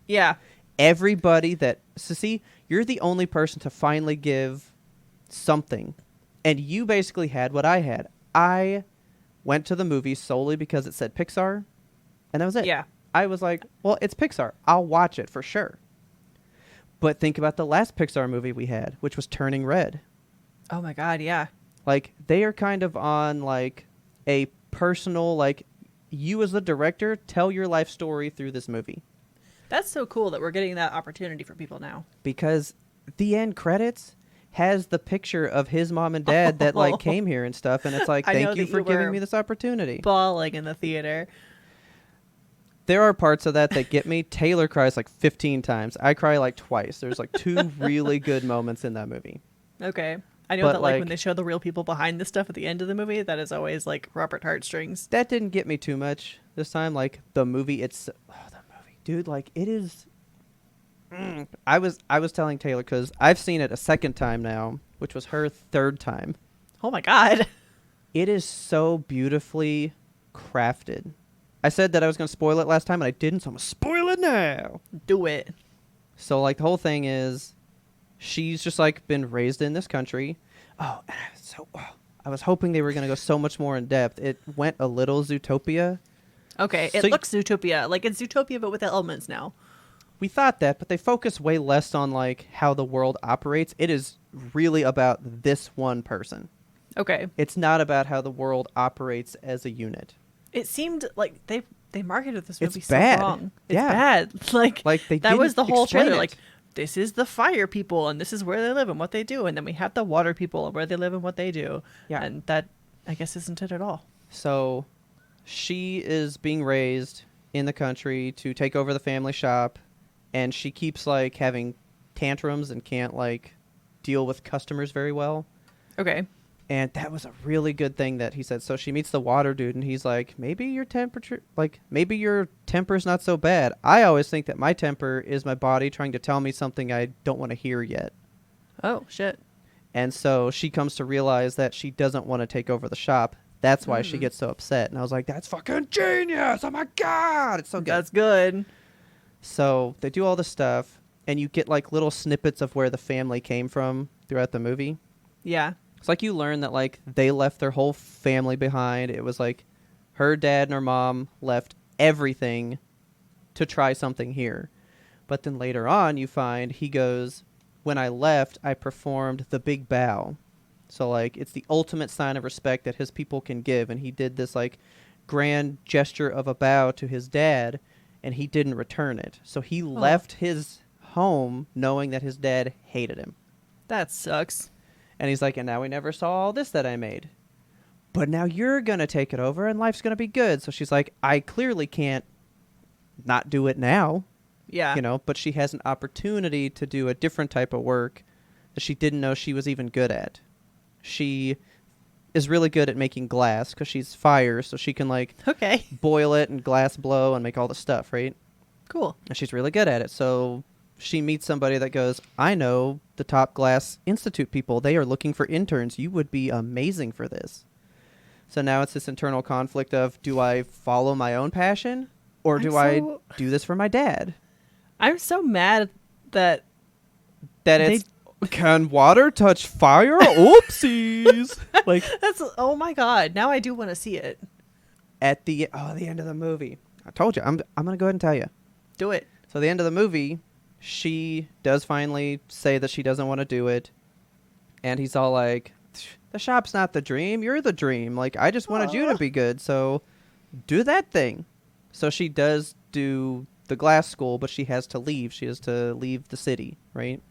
Yeah. everybody that so see, you're the only person to finally give something, and you basically had what I had. I went to the movie solely because it said Pixar, and that was it. Yeah. I was like, well, it's Pixar, I'll watch it for sure. But think about the last Pixar movie we had, which was Turning Red. Oh my God, yeah. Like, they are kind of on like a personal, like, you as the director tell your life story through this movie. That's so cool that we're getting that opportunity for people now. Because the end credits has the picture of his mom and dad that like came here and stuff, and it's like, I know thank you that for you giving were me this opportunity. Bawling in the theater. There are parts of that get me. Taylor cries like 15 times. I cry like twice. There's like 2 really good moments in that movie. Okay. I know But, that like like, when they show the real people behind the stuff at the end of the movie, that is always like Robert heartstrings. That didn't get me too much this time. Like the movie, the movie, dude. Like it is. I was telling Taylor because I've seen it a second time now, which was her third time. Oh my God. It is so beautifully crafted. I said that I was going to spoil it last time, and I didn't, so I'm going to spoil it now. Do it. So, like, the whole thing is she's just, like, been raised in this country. Oh, I was hoping they were going to go so much more in depth. It went a little Zootopia. Okay. It So looks Zootopia. Like it's Zootopia, but with the elements now. We thought that, but they focus way less on, like, how the world operates. It is really about this one person. Okay. It's not about how the world operates as a unit. It seemed like they marketed this movie It's bad. so wrong. It's Yeah. bad. Like They that was the didn't whole explain trailer. it. Like this is the fire people and this is where they live and what they do, and then we have the water people and where they live and what they do. Yeah. And that I guess isn't it at all. So she is being raised in the country to take over the family shop, and she keeps like having tantrums and can't like deal with customers very well. Okay. And that was a really good thing that he said. So she meets the water dude, and he's like, maybe your temper's not so bad. I always think that my temper is my body trying to tell me something I don't want to hear yet. Oh shit. And so she comes to realize that she doesn't want to take over the shop. That's why she gets so upset. And I was like, that's fucking genius. Oh my God. It's so good. That's good. So they do all this stuff, and you get like little snippets of where the family came from throughout the movie. Yeah. It's like you learn that like they left their whole family behind. It was like her dad and her mom left everything to try something here. But then later on you find he goes, when I left, I performed the big bow. So like it's the ultimate sign of respect that his people can give, and he did this like grand gesture of a bow to his dad, and he didn't return it. So he left his home knowing that his dad hated him. That sucks. And he's like, and now we never saw all this that I made. But now you're going to take it over and life's going to be good. So she's like, I clearly can't not do it now. Yeah. You know, but she has an opportunity to do a different type of work that she didn't know she was even good at. She is really good at making glass because she's fire. So she can like Okay. boil it and glass blow and make all the stuff, right? Cool. And she's really good at it. So she meets somebody that goes, I know the Top Glass Institute people. They are looking for interns. You would be amazing for this. So now it's this internal conflict of, do I follow my own passion or do I do this for my dad? I'm so mad that It's, can water touch fire? Oopsies. Like that's, oh my God. Now I do want to see it. at the end of the movie. I told you, I'm going to go ahead and tell you. Do it. So the end of the movie, she does finally say that she doesn't want to do it. And he's all like, the shop's not the dream. You're the dream. Like, I just wanted you to be good. So do that thing. So she does do the glass school, but she has to leave. She has to leave the city, right?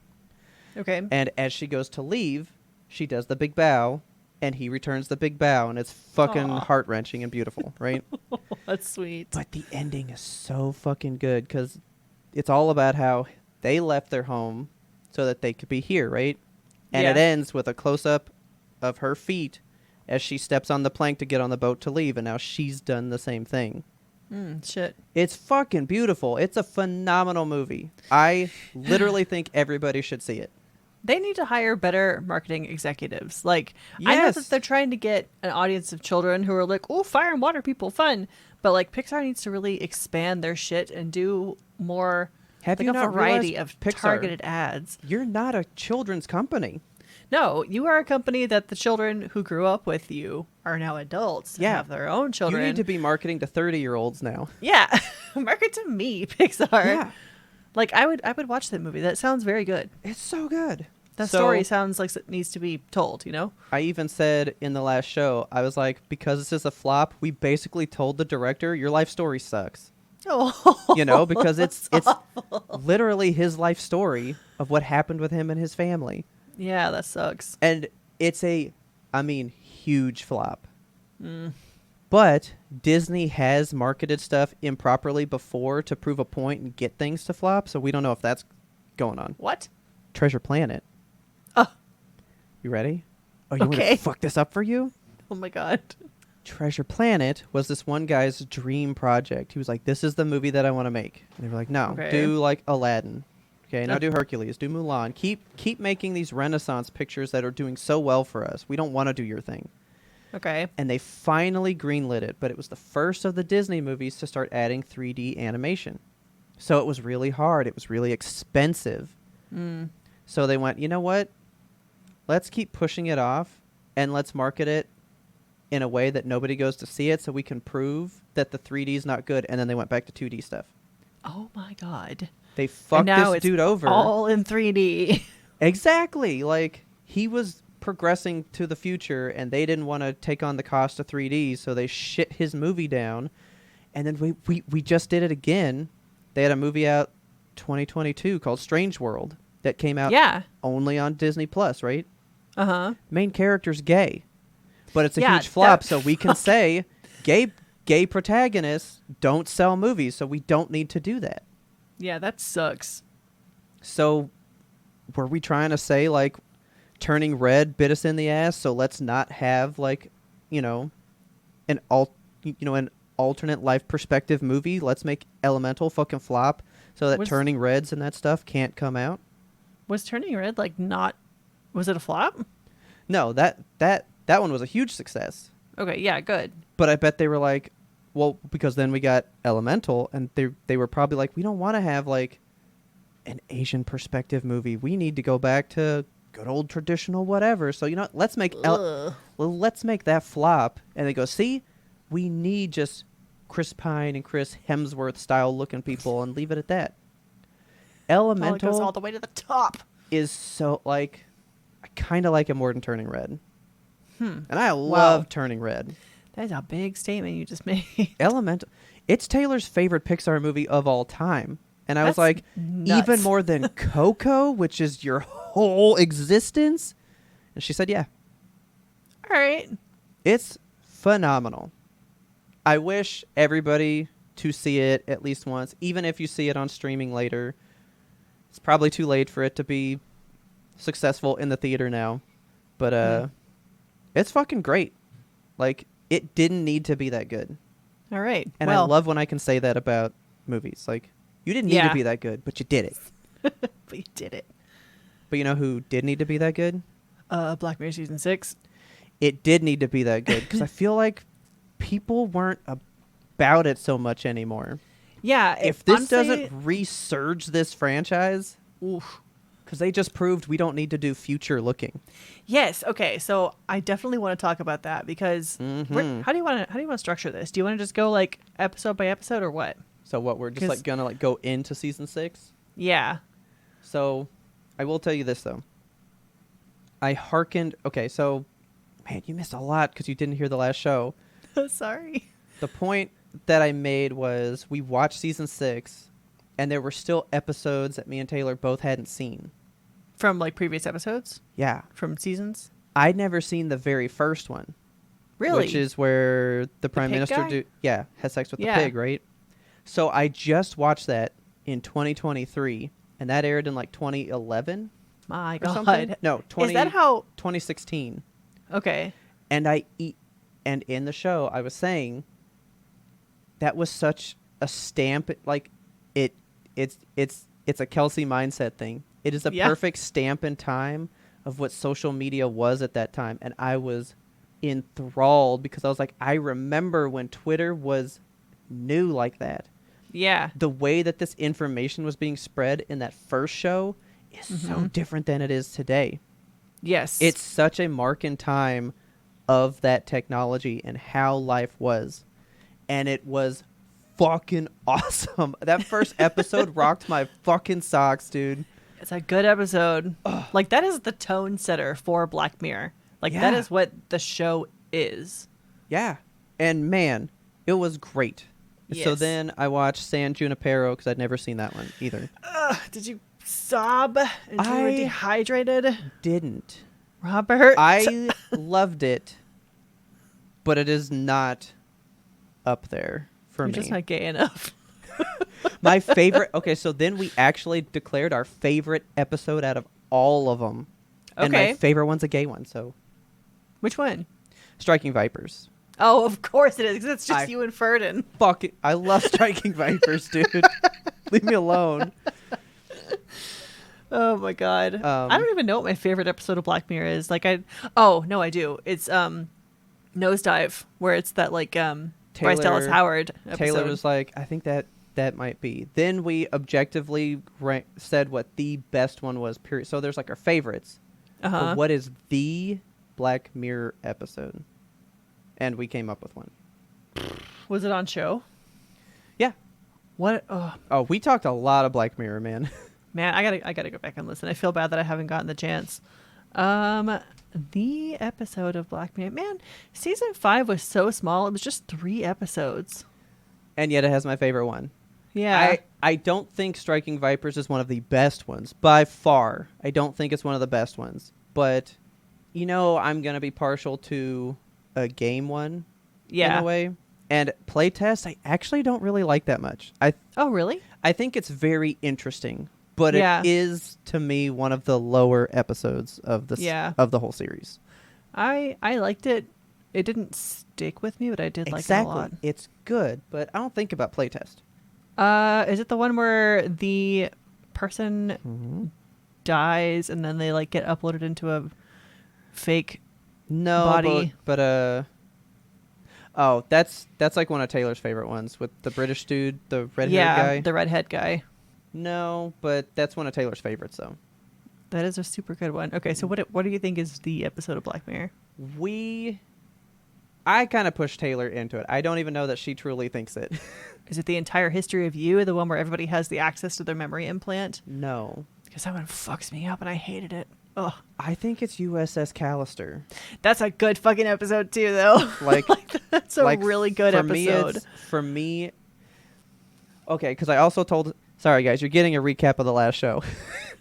Okay. And as she goes to leave, she does the big bow, and he returns the big bow. And it's fucking heart-wrenching and beautiful, right? That's sweet. But the ending is so fucking good because it's all about how they left their home so that they could be here, right? And it ends with a close-up of her feet as she steps on the plank to get on the boat to leave, and now she's done the same thing. Shit. It's fucking beautiful. It's a phenomenal movie. I literally think everybody should see it. They need to hire better marketing executives. Like, I know that they're trying to get an audience of children who are like, oh, fire and water people, fun. But, like, Pixar needs to really expand their shit and do more Have like you a not variety realized of Pixar, targeted ads. you're not a children's company. No, you are a company that the children who grew up with you are now adults and Yeah. have their own You children. need to be marketing to 30-year-olds now. Yeah, market to me, Pixar. Yeah. Like I would watch that movie. That sounds very good. It's so good. That So, story sounds like it needs to be told. You know. I even said in the last show, I was like, because this is a flop, we basically told the director, your life story sucks. Oh, You know, because it's literally his life story of what happened with him and his family. yeah, that sucks. And it's huge flop. But Disney has marketed stuff improperly before to prove a point and get things to flop, so we don't know if that's going on. What? Treasure Planet. Oh, You ready? Oh, you want Okay. to fuck this up for you? oh my God. Treasure Planet was this one guy's dream project. He was like, this is the movie that I want to make. And they were like, no, Okay. do like Aladdin. Okay, now do Hercules, do Mulan. Keep making these Renaissance pictures that are doing so well for us. We don't want to do your thing. Okay. And they finally greenlit it, but it was the first of the Disney movies to start adding 3D animation. So it was really hard. It was really expensive. So they went, you know what? Let's keep pushing it off and let's market it in a way that nobody goes to see it so we can prove that the 3D is not good. And then they went back to 2D stuff. Oh my God. They fucked now this it's dude over. all in 3D. Exactly. Like, he was progressing to the future and they didn't want to take on the cost of 3D, so they shit his movie down. And then we just did it again. They had a movie out 2022 called Strange World that came out Yeah. only on Disney Plus, right? Uh-huh. Main character's gay. But it's a Yeah, huge flop, that- so we can say gay protagonists don't sell movies, so we don't need to do that. Yeah, that sucks. So were we trying to say, like, Turning Red bit us in the ass, so let's not have, like, an alternate life perspective movie? Let's make Elemental fucking flop so that Was- Turning Reds and that stuff can't come out? Was Turning Red like not? Was it a flop? No, that one was a huge success. Okay, yeah, good. But I bet they were like, well, because then we got Elemental, and they were probably like, we don't want to have, like, an Asian perspective movie. We need to go back to good old traditional whatever. So, you know, let's make that flop. And they go, see, we need just Chris Pine and Chris Hemsworth style looking people and leave it at that. Oh, it goes Elemental all the way to the top. is so, like, I kind of like it more than Turning Red. And I Wow. love Turning Red. That is a big statement you just made. Elemental. It's Taylor's favorite Pixar movie of all time. And I was That's like, nuts. even more than Coco, which is your whole existence? And she said, yeah. All right. It's phenomenal. I wish everybody to see it at least once, even if you see it on streaming later. It's probably too late for it to be successful in the theater now. But it's fucking great. Like, it didn't need to be that good. All right. And well, I love when I can say that about movies. Like, you didn't need Yeah. to be that good, but you did it. but you did it. But you know who did need to be that good? Black Mirror season 6. It did need to be that good because I feel like people weren't about it so much anymore. Yeah. If this honestly, doesn't resurge this franchise, because they just proved we don't need to do future looking. Yes. Okay. So I definitely want to talk about that because how do you want to structure this? Do you want to just go like episode by episode or what? So what, we're just 'Cause- like gonna like go into season 6? Yeah. So I will tell you this though. I hearkened. Okay, so man, you missed a lot because you didn't hear the last show. Sorry. The point that I made was we watched season 6, and there were still episodes that me and Taylor both hadn't seen. From like previous episodes? Yeah. From seasons? I'd never seen the very first one. Really? Which is where the Prime pig Minister guy? has sex with Yeah. the pig, right? So I just watched that in 2023, and that aired in like 2011 My or God. something. No, Is that how? 2016. Okay. And and in the show I was saying that was such a stamp, like it's a Kelsey mindset thing. It is a Yeah. perfect stamp in time of what social media was at that time, and I was enthralled because I was like, I remember when Twitter was new like that. Yeah. The way that this information was being spread in that first show is so different than it is today. Yes. It's such a mark in time of that technology and how life was. And it was fucking awesome. That first episode rocked my fucking socks, dude. It's a good episode. Like, that is the tone setter for Black Mirror. Like, that Yeah. is what the show is. Yeah. And man, it was great. So Yes. then I watched San Junipero because I'd never seen that one either. Did you sob until you were I- dehydrated? Didn't. Robert? I loved it, but it is not up there for You're me. just not gay enough. My favorite. Okay, so then we actually declared our favorite episode out of all of them. And my Okay. favorite one's a gay one, so Which one? Striking Vipers. Oh, of course it is, because it's just I- you and Ferdin. Fuck it. I love Striking Vipers, dude. Leave me alone. Oh my god. I don't even know what my favorite episode of Black Mirror is. Like, oh no, I do. It's Nosedive, where it's that like Bryce Dallas Taylor- Howard episode. Taylor was like, I think that might be. Then we objectively said what the best one was, period. So there's like our favorites. But what is the Black Mirror episode? And we came up with one. Was it on show? Yeah. What? Oh Oh, we talked a lot of Black Mirror, man. man, I gotta go back and listen. I feel bad that I haven't gotten the chance. The episode of Black Mirror, man, season 5 was so small. It was just 3 episodes. And yet it has my favorite one. Yeah. I don't think Striking Vipers is one of the best ones. By far. I don't think it's one of the best ones. But, you know, I'm going to be partial to a game one in a way. And playtest, I actually don't really like that much. Oh, really? I think it's very interesting. But Yeah. it is, to me, one of the lower episodes of the whole series. I liked it. It didn't stick with me, but I did like it a lot. It's good, but I don't think about playtest. Is it the one where the person Mm-hmm. dies and then they like get uploaded into a fake No, body? but oh, that's like one of Taylor's favorite ones with the British dude, the red-haired guy. the redhead guy. No, but that's one of Taylor's favorites, though. That is a super good one. Okay, so what do you think is the episode of Black Mirror? I kind of pushed Taylor into it. I don't even know that she truly thinks it. Is it the entire history of you, the one where everybody has the access to their memory implant? No. Because that one fucks me up and I hated it. Ugh. I think it's USS Callister. That's a good fucking episode too, though. Like, That's a like, really good episode. For me, okay, because I also told... Sorry, guys, you're getting a recap of the last show.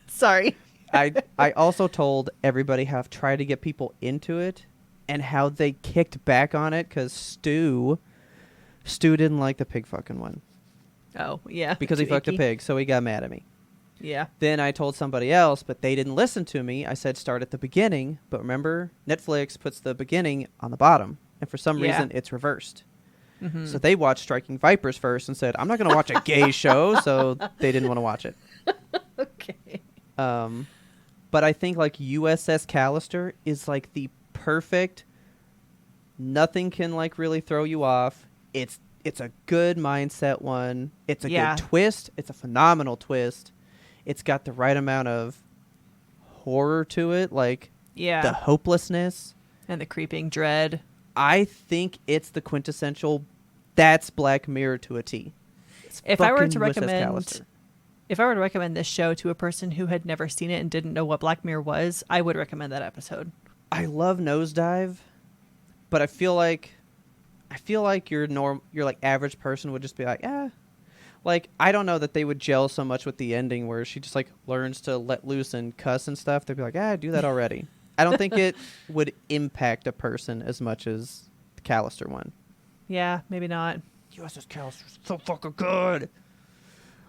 Sorry. I also told everybody how I've tried to get people into it and how they kicked back on it because Stu didn't like the pig fucking one Oh, yeah. because he Too fucked a icky. pig, so he got mad at me. Yeah. Then I told somebody else, but they didn't listen to me. I said start at the beginning, but remember, Netflix puts the beginning on the bottom, and for some Yeah. reason it's reversed. Mm-hmm. So they watched Striking Vipers first and said, I'm not going to watch a gay show, so they didn't want to watch it. Okay. But I think like USS Callister is like the perfect, nothing can like really throw you off. It's a good mindset one. It's a Yeah. good twist. It's a phenomenal twist. It's got the right amount of horror to it, like Yeah. the hopelessness. And the creeping dread. I think it's the quintessential, that's Black Mirror to a T. It's If I were fucking to USS recommend Callister. If I were to recommend this show to a person who had never seen it and didn't know what Black Mirror was, I would recommend that episode. I love Nosedive, but I feel like your like average person would just be like, like I don't know that they would gel so much with the ending where she just like learns to let loose and cuss and stuff. They'd be like, do that already. I don't think it would impact a person as much as the Callister one. Yeah, maybe not. USS Callister's so fucking good.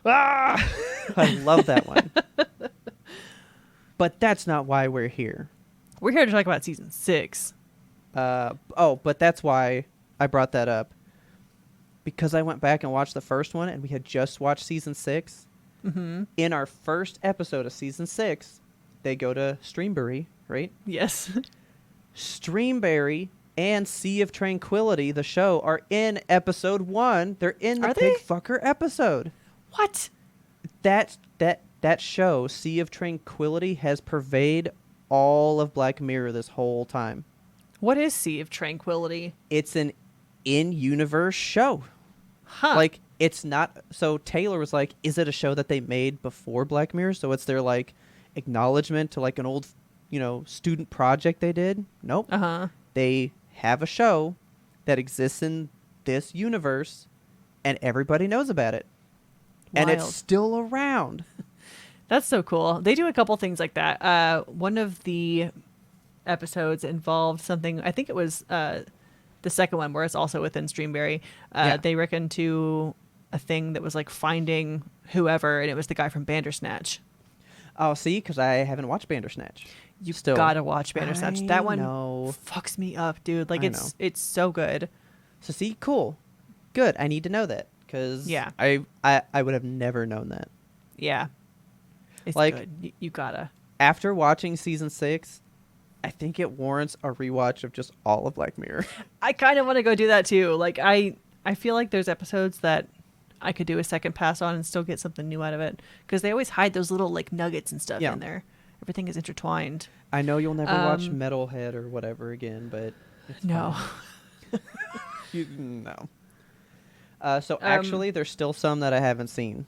I love that one. But that's not why we're here. We're here to talk about season 6. But that's why I brought that up. Because I went back and watched the first one, and we had just watched season 6. Mm-hmm. In our first episode of season 6, they go to Streamberry, right? Yes. Streamberry and Sea of Tranquility, the show, are in episode 1. They're in the Are pig they? fucker episode. What? That show, Sea of Tranquility, has pervaded all of Black Mirror this whole time. What is Sea of Tranquility? It's an in-universe show. Huh. Like, it's not... So Taylor was like, is it a show that they made before Black Mirror? So it's their, like, acknowledgement to, like, an old, student project they did? Nope. Uh-huh. They have a show that exists in this universe, and everybody knows about it. And it's Wild. still around. That's so cool. They do a couple things like that. One of the episodes involved something, I think it was the second one where it's also within Streamberry. Yeah. They reckoned to a thing that was like finding whoever, and it was the guy from Bandersnatch. Oh, see? Because I haven't watched Bandersnatch. You Still. gotta watch Bandersnatch. I That one know. fucks me up, dude. Like I it's so good. So see? Cool. Good. I need to know that. Because Yeah. I would have never known that. Yeah. It's Like- good. You gotta. After watching season 6, I think it warrants a rewatch of just all of Black Mirror. I kind of want to go do that too. Like I feel like there's episodes that I could do a second pass on and still get something new out of it because they always hide those little like nuggets and stuff Yeah. in there. Everything is intertwined. I know you'll never watch Um, Metalhead or whatever again, but it's No. fine. No. So actually, there's still some that I haven't seen.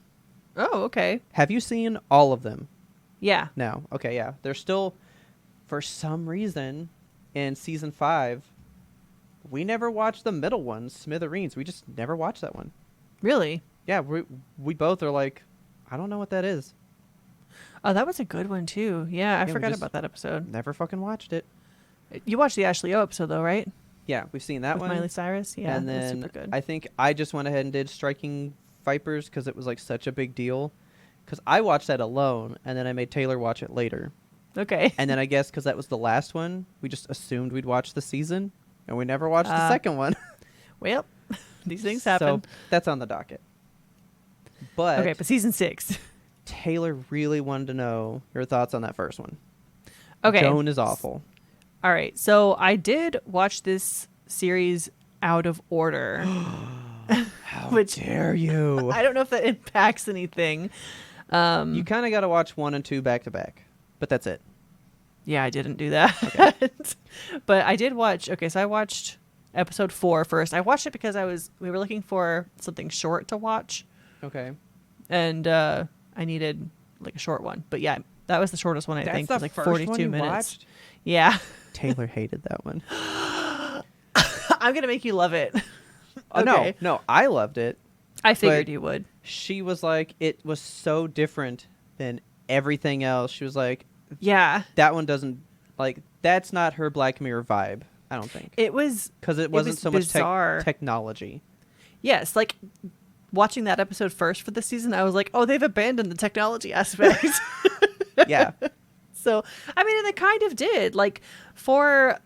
Oh, okay. Have you seen all of them? Yeah. No. Okay, yeah. There's still, for some reason, in season 5, we never watched the middle one, Smithereens. We just never watched that one. Really? Yeah, we both are like, I don't know what that is. Oh, that was a good one too. Yeah, I we forgot just- about that episode. Never fucking watched it. You watched the Ashley O episode though, right? Yeah, we've seen that With one. Miley Cyrus. Yeah, and that was then super good. I think I just went ahead and did Striking Vipers because it was like such a big deal. Because I watched that alone, and then I made Taylor watch it later. Okay. And then I guess because that was the last one, we just assumed we'd watch the season, and we never watched the second one. Well, these things happen. So that's on the docket. But Okay, but season 6. Taylor really wanted to know your thoughts on that first one. Okay. Joan is awful. All right. So I did watch this series out of order. How Which- dare you? I don't know if that impacts anything. You kind of got to watch 1 and 2 back to back, but that's it. Yeah, I didn't do that. But I did watch. Okay, so I watched episode 4 first. I watched it because we were looking for something short to watch, Okay. and I needed like a short one. But yeah, that was the shortest one. I think it was like 42 minutes. Watched? Yeah. Taylor hated that one. I'm gonna make you love it. Oh, no, I loved it. I figured But- you would. She was like, it was so different than everything else. She was like, Yeah. that one doesn't, like, that's not her Black Mirror vibe, I don't think. It was. Because it wasn't was so much bizarre. technology. Yes, like watching that episode first for the season, I was like, oh, they've abandoned the technology aspect. Yeah. So, I mean, and they kind of did. Like, for,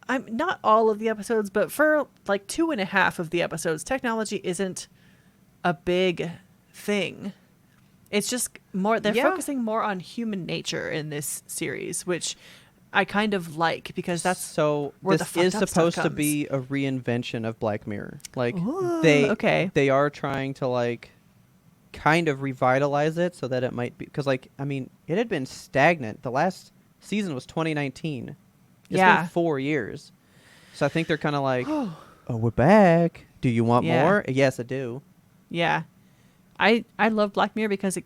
I'm not all of the episodes, but for like 2.5 of the episodes, technology isn't a big thing. It's just more, they're Yeah. focusing more on human nature in this series, which I kind of like because that's so where this the is fucked up supposed stuff to comes. be a reinvention of Black Mirror. Like, Ooh, they okay. they are trying to, like, kind of revitalize it so that it might be, because, like, I mean, it had been stagnant. The last season was 2019. It's Yeah. been 4 years. So I think they're kind of like, oh, we're back. Do you want Yeah. more? Yes, I do. Yeah. I love Black Mirror because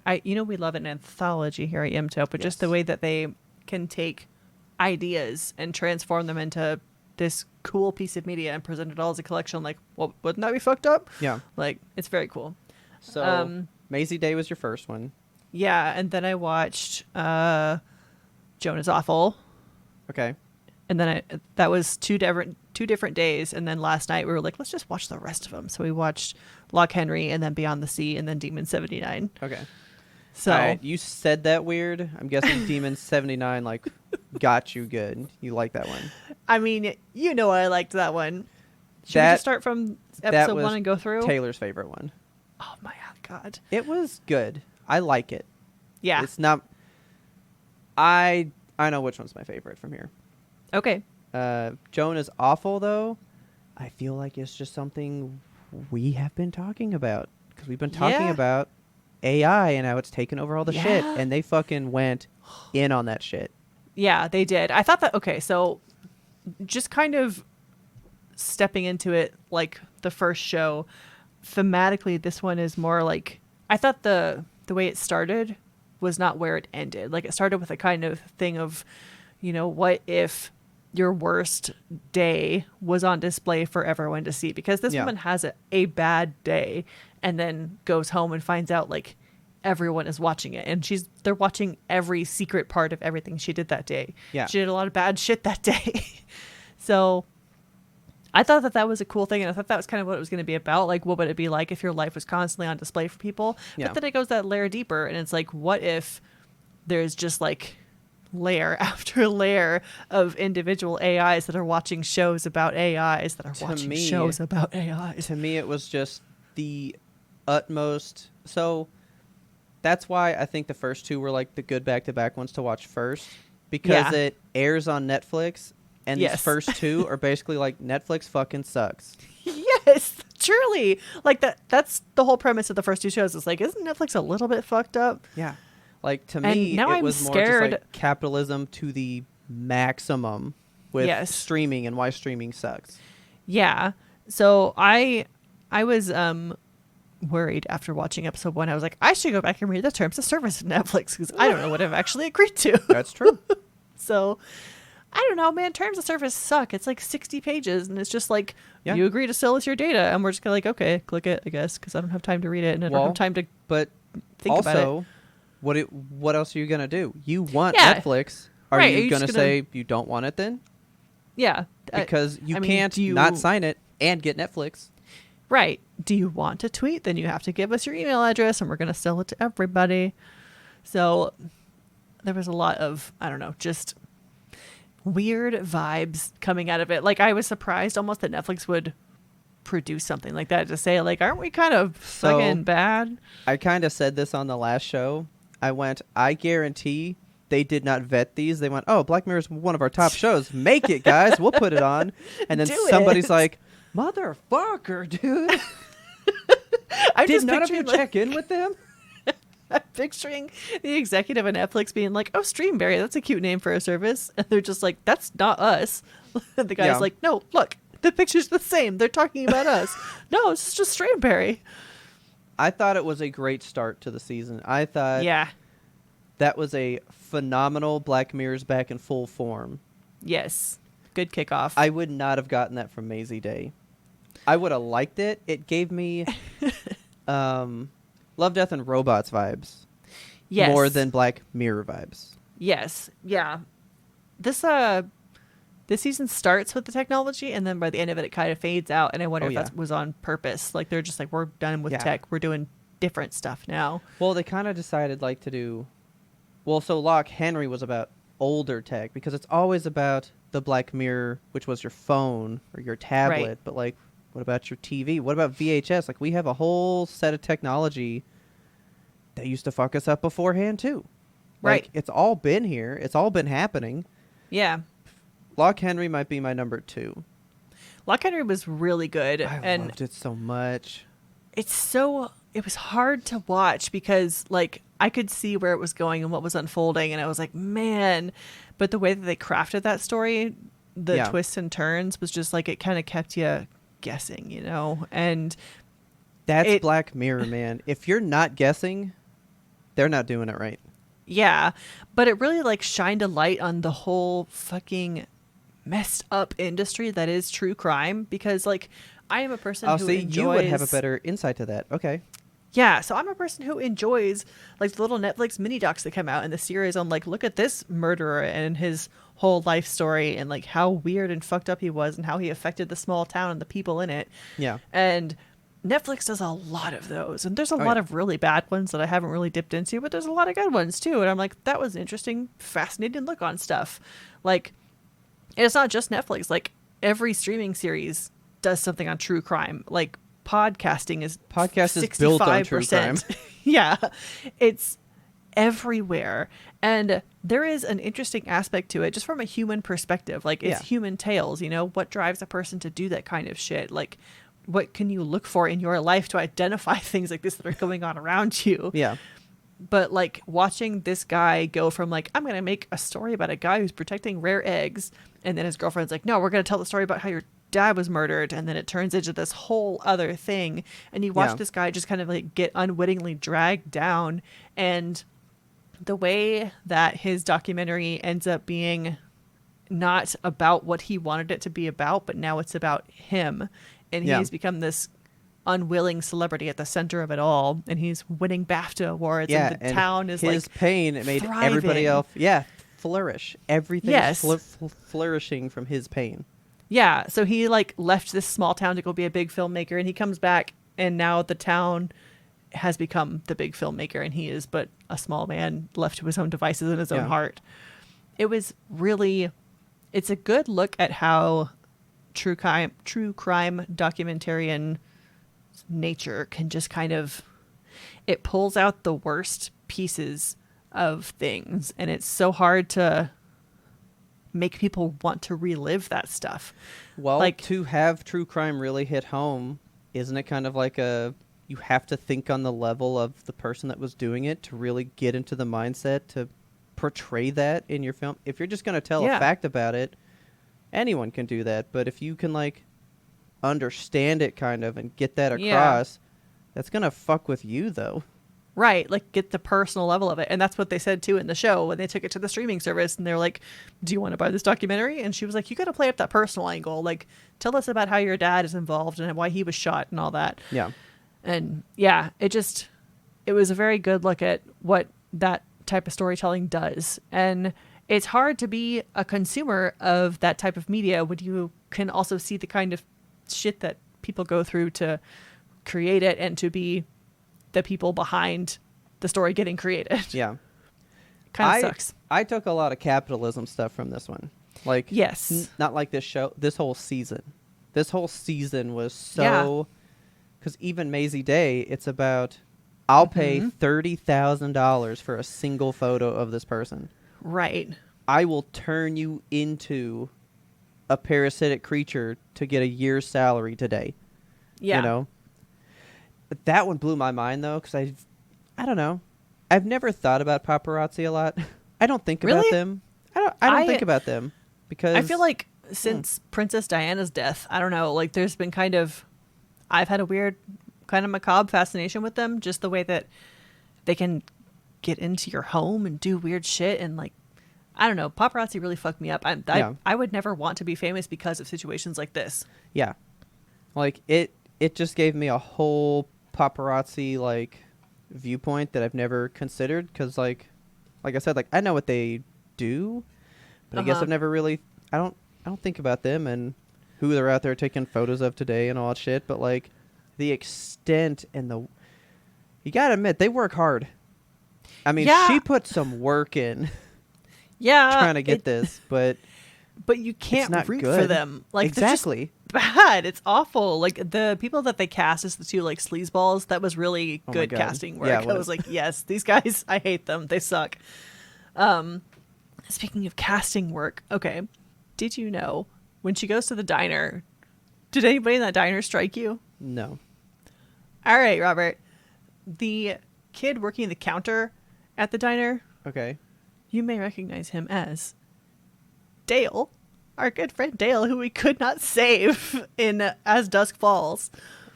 we love an anthology here at YMTO, but just the Yes. way that they can take ideas and transform them into this cool piece of media and present it all as a collection, like, well, wouldn't that be fucked up? Yeah. Like, it's very cool. So Maisie Day was your first one. Yeah, and then I watched Joan is Awful, Okay. and then that was two different days, and then last night we were like, let's just watch the rest of them. So we watched Loch Henry, and then Beyond the Sea, and then Demon 79. Okay. So All right, you said that weird. I'm guessing Demon 79 like got you good. You like that one. I mean, you know I liked that one. Should we That- just start from that episode was 1 and go through? Taylor's favorite one. Oh my god. It was good. I like it. Yeah. It's not. I know which one's my favorite from here. Okay. Joan is awful, though. I feel like it's just something we have been talking about. Because we've been talking Yeah. about AI and how it's taken over all the shit. Yeah. And they fucking went in on that shit. Yeah, they did. I thought that, okay, so just kind of stepping into it like the first show, thematically, this one is more like, I thought the way it started was not where it ended. Like, it started with a kind of thing of, you know, what if your worst day was on display for everyone to see? Because this Yeah. woman has a bad day and then goes home and finds out like everyone is watching it, and they're watching every secret part of everything she did that day. Yeah. She did a lot of bad shit that day. So I thought that was a cool thing, and I thought that was kind of what it was going to be about. Like, what would it be like if your life was constantly on display for people? Yeah. But then it goes that layer deeper, and it's like, what if there's just like layer after layer of individual AIs that are watching shows about AIs that are To watching me- shows about AIs? To me, it was just the utmost. So that's why I think the first two were like the good back-to-back ones to watch first. Because Yeah. it airs on Netflix. And Yes. these first two are basically like, Netflix fucking sucks. Yes, truly. Like that's the whole premise of the first two shows. It's like, isn't Netflix a little bit fucked up? Yeah. Like, to And me, now it I'm was more scared. just like capitalism to the maximum with Yes. streaming and why streaming sucks. Yeah. So I was worried after watching episode 1. I was like, I should go back and read the terms of service of Netflix because I don't know what I've actually agreed to. That's true. So I don't know, man. Terms of service suck. It's like 60 pages, and it's just like, Yeah. you agree to sell us your data, and we're just kind of like, okay, click it, I guess, because I don't have time to read it, and I don't Well, have time to But think about it. also, what else are you going to do? You want Yeah. Netflix. Are Right, are you you going to just gonna- say you don't want it then? Yeah. Because you I mean, can't do you- not sign it and get Netflix. Right. Do you want to tweet? Then you have to give us your email address, and we're going to sell it to everybody. So there was a lot of, I don't know, just weird vibes coming out of it. Like, I was surprised almost that Netflix would produce something like that to say, like, aren't we kind of So- fucking bad? I kind of said this on the last show. I guarantee they did not vet these. They went, oh, Black Mirror is one of our top shows. Make it, guys. We'll put it on. And then Do somebody's it. like, motherfucker, dude. I'm Did just none of you picturing, like, check in with them? I'm picturing the executive at Netflix being like, oh, Streamberry, that's a cute name for a service. And they're just like, that's not us. The guy's Yeah. like, no, look, the picture's the same. They're talking about us. No, it's just Streamberry. I thought it was a great start to the season. I thought Yeah. that was a phenomenal Black Mirror's back in full form. Yes. Good kickoff. I would not have gotten that from Maisie Day. I would have liked it. It gave me Love, Death, and Robots vibes. Yes. More than Black Mirror vibes. Yes. Yeah. This season starts with the technology, and then by the end of it, it kind of fades out. And I wonder Oh, if yeah. that was on purpose. Like, they're just like, we're done with Yeah. tech. We're doing different stuff now. Well, they kind of decided like to do... Well, so Lock Henry was about older tech because it's always about the Black Mirror, which was your phone or your tablet. Right. But like, what about your TV? What about VHS? Like, we have a whole set of technology that used to fuck us up beforehand too. Like, Right. it's all been here. It's all been happening. Yeah. Lock Henry might be my number 2. Lock Henry was really good. I and loved it so much. it was hard to watch because like I could see where it was going and what was unfolding, and I was like, man, but the way that they crafted that story, the Yeah. twists and turns was just like, it kind of kept you guessing, you know. And That's Black Mirror, man. If you're not guessing, they're not doing it right. yeah, but it really like shined a light on the whole fucking messed up industry that is true crime, because like I am a person I'll who see enjoys... you would have a better insight to that. Okay. Yeah, so I'm a person who enjoys like the little Netflix mini docs that come out in the series on like, look at this murderer and his whole life story and like how weird and fucked up he was and how he affected the small town and the people in it. Yeah. And Netflix does a lot of those, and there's a Oh, lot yeah. of really bad ones that I haven't really dipped into, but there's a lot of good ones too. And I'm like, that was an interesting, fascinating look on stuff. Like, and it's not just Netflix. Like every streaming series does something on true crime. Like podcast is built on true crime. 65%. Yeah, it's everywhere. And there is an interesting aspect to it just from a human perspective. Like, it's Yeah. human tales, you know, what drives a person to do that kind of shit? Like, what can you look for in your life to identify things like this that are going on around you? Yeah. But like watching this guy go from like, I'm going to make a story about a guy who's protecting rare eggs, and then his girlfriend's like, no, we're going to tell the story about how your dad was murdered, and then it turns into this whole other thing, and you watch Yeah. this guy just kind of like get unwittingly dragged down. And the way that his documentary ends up being not about what he wanted it to be about, but now it's about him, and Yeah. he's become this unwilling celebrity at the center of it all, and he's winning BAFTA awards, Yeah, and the town is his like pain made everybody thriving. else flourish. Everything's Yes. flourishing from his pain. Yeah, so he like left this small town to go be a big filmmaker, and he comes back, and now the town has become the big filmmaker, and he is but a small man left to his own devices and his own Yeah. heart. It was really, it's a good look at how true crime documentarian nature can just kind of, it pulls out the worst pieces of things, and it's so hard to make people want to relive that stuff. Well, Like- to have true crime really hit home, isn't it kind of like you have to think on the level of the person that was doing it to really get into the mindset to portray that in your film? If you're just going to tell Yeah. a fact about it, anyone can do that. But if you can like understand it kind of and get that Yeah. across, that's going to fuck with you though. Right, like get the personal level of it. And that's what they said too in the show when they took it to the streaming service, and they're like, do you want to buy this documentary? And she was like, you got to play up that personal angle. Like, tell us about how your dad is involved and why he was shot and all that. Yeah. And yeah, it was a very good look at what that type of storytelling does. And it's hard to be a consumer of that type of media when you can also see the kind of shit that people go through to create it and to be the people behind the story getting created. Yeah. Kind of sucks. I took a lot of capitalism stuff from this one. Like, Yes. not like this show, this whole season. This whole season was Yeah. so, because even Maisie Day, it's about, I'll pay $30,000 for a single photo of this person. Right. I will turn you into a parasitic creature to get a year's salary today. Yeah. You know? But that one blew my mind, though, because I don't know. I've never thought about paparazzi a lot. I don't think about Really? them. I don't think about them because I feel like since Princess Diana's death, I don't know, like there's been I've had a weird kind of macabre fascination with them, just the way that they can get into your home and do weird shit. And like, I don't know, paparazzi really fucked me up. Yeah. I would never want to be famous because of situations like this. yeah, like it just gave me a whole paparazzi like viewpoint that I've never considered because like I said, like I know what they do, but I guess Uh-huh. I've never really I don't think about them and who they're out there taking photos of today and all that shit. But like the extent and you gotta admit they work hard. I mean, Yeah. she put some work in Yeah. trying to get this, but But you can't not root good. for them. Like, exactly. they're just bad. It's awful. Like, the people that they cast as the two, like, sleazeballs, that was really Oh my good God. casting work. Yeah, it I was. was like, yes, these guys, I hate them. They suck. Speaking of casting work, okay, did you know when she goes to the diner, did anybody in that diner strike you? No. All right, Robert. The kid working the counter at the diner, Okay. you may recognize him as Dale, our good friend Dale, who we could not save in As Dusk Falls.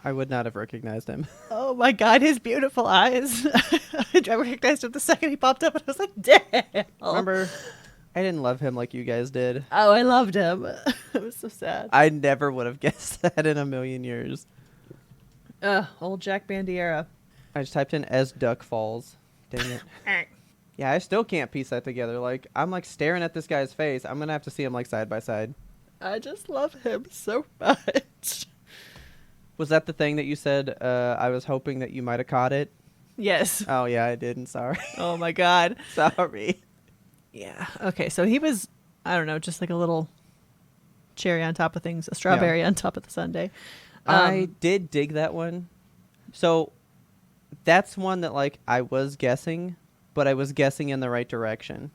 I would not have recognized him. Oh my God, his beautiful eyes. I recognized him the second he popped up, and I was like, Dale. Remember, I didn't love him like you guys did. Oh, I loved him. It was so sad. I never would have guessed that in a million years. Old Jack Bandiera. I just typed in as Duck Falls. Dang it. Yeah, I still can't piece that together. Like, I'm like staring at this guy's face. I'm gonna have to see him like side by side. I just love him so much. Was that the thing that you said? I was hoping that you might have caught it. Yes. Oh yeah, I didn't. Sorry. Oh my God. Sorry. Yeah. Okay, so he was, I don't know, just like a little cherry on top of things, a strawberry on top of the sundae. I did dig that one. So that's one that like I was guessing, but I was guessing in the right direction.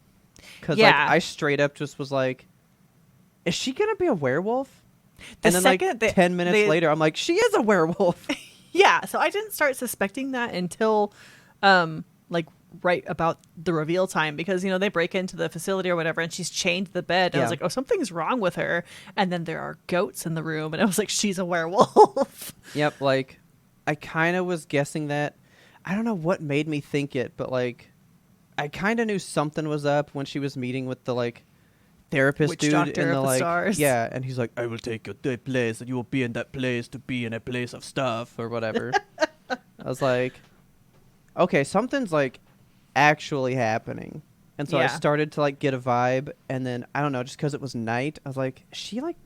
Because Yeah. like I straight up just was like, is she gonna be a werewolf? The And then second like 10 minutes later, I'm like, she is a werewolf. Yeah, so I didn't start suspecting that until like right about the reveal time, because you know they break into the facility or whatever and she's chained to the bed and I was Yeah. like, oh, something's wrong with her, and then there are goats in the room and I was like, she's a werewolf. Yep, like I kind of was guessing that. I don't know what made me think it, but like I kind of knew something was up when she was meeting with the like therapist Witch dude doctor in of the the like stars. yeah, and he's like, I will take you to a place and you will be in that place to be in a place of stuff or whatever. I was like, okay, something's like actually happening. And so I Yeah. started to like get a vibe, and then I don't know, just because it was night, I was like, is she like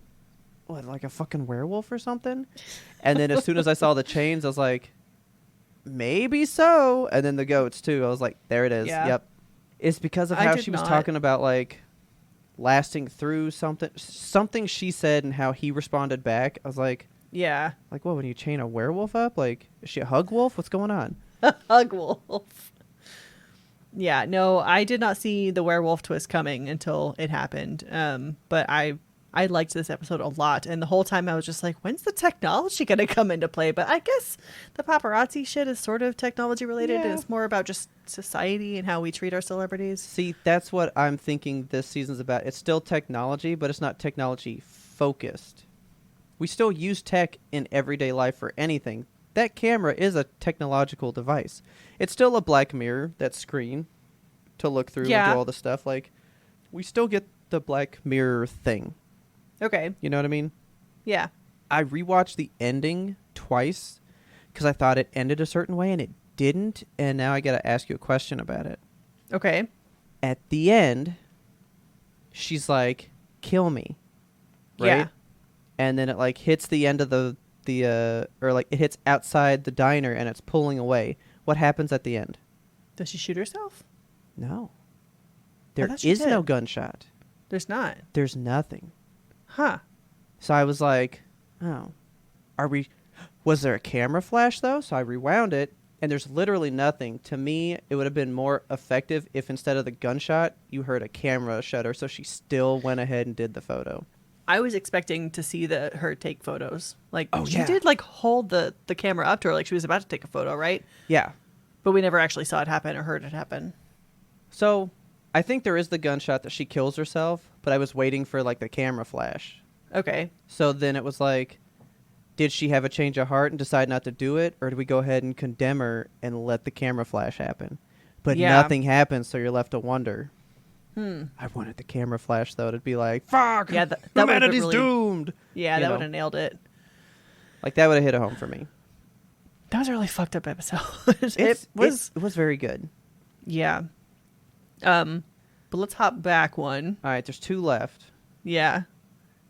what, like a fucking werewolf or something? And then as soon as I saw the chains, I was like, maybe so. And then the goats too. I was like, there it is. Yeah. Yep. It's because of I how did she was not- talking about like lasting through something she said and how he responded back. I was like Yeah. what, when you chain a werewolf up? Like, is she a hug wolf? What's going on? Hug wolf. Yeah, no, I did not see the werewolf twist coming until it happened. But I liked this episode a lot, and the whole time I was just like, when's the technology gonna come into play? But I guess the paparazzi shit is sort of technology related, and Yeah. it's more about just society and how we treat our celebrities. See, that's what I'm thinking this season's about. It's still technology, but it's not technology focused. We still use tech in everyday life for anything. That camera is a technological device. It's still a black mirror, that screen, to look through and Yeah. do all the stuff. Like, we still get the black mirror thing. Okay. You know what I mean? Yeah. I rewatched the ending twice because I thought it ended a certain way and it didn't. And now I got to ask you a question about it. Okay. At the end, she's like, kill me. Right? Yeah. And then it like hits the end of the or like it hits outside the diner and it's pulling away. What happens at the end? Does she shoot herself? No. There thought she is no did. gunshot. There's not. There's nothing. Huh. So I was like, oh, was there a camera flash though? So I rewound it and there's literally nothing. To me, it would have been more effective if instead of the gunshot, you heard a camera shutter. So she still went ahead and did the photo. I was expecting to see her take photos. Like, Oh, she yeah. did like hold the camera up to her like she was about to take a photo, right? Yeah. But we never actually saw it happen or heard it happen. So I think there is the gunshot that she kills herself, but I was waiting for like the camera flash. Okay. So then it was like, did she have a change of heart and decide not to do it? Or do we go ahead and condemn her and let the camera flash happen? But Yeah. nothing happens, so you're left to wonder. I wanted the camera flash, though. It'd be like, fuck, Yeah, that would've been humanity's really- doomed. Yeah, You that know? would have nailed it. Like, that would have hit home for me. That was a really fucked up episode. It was was very good. yeah. But let's hop back one. All right, there's 2 left. Yeah.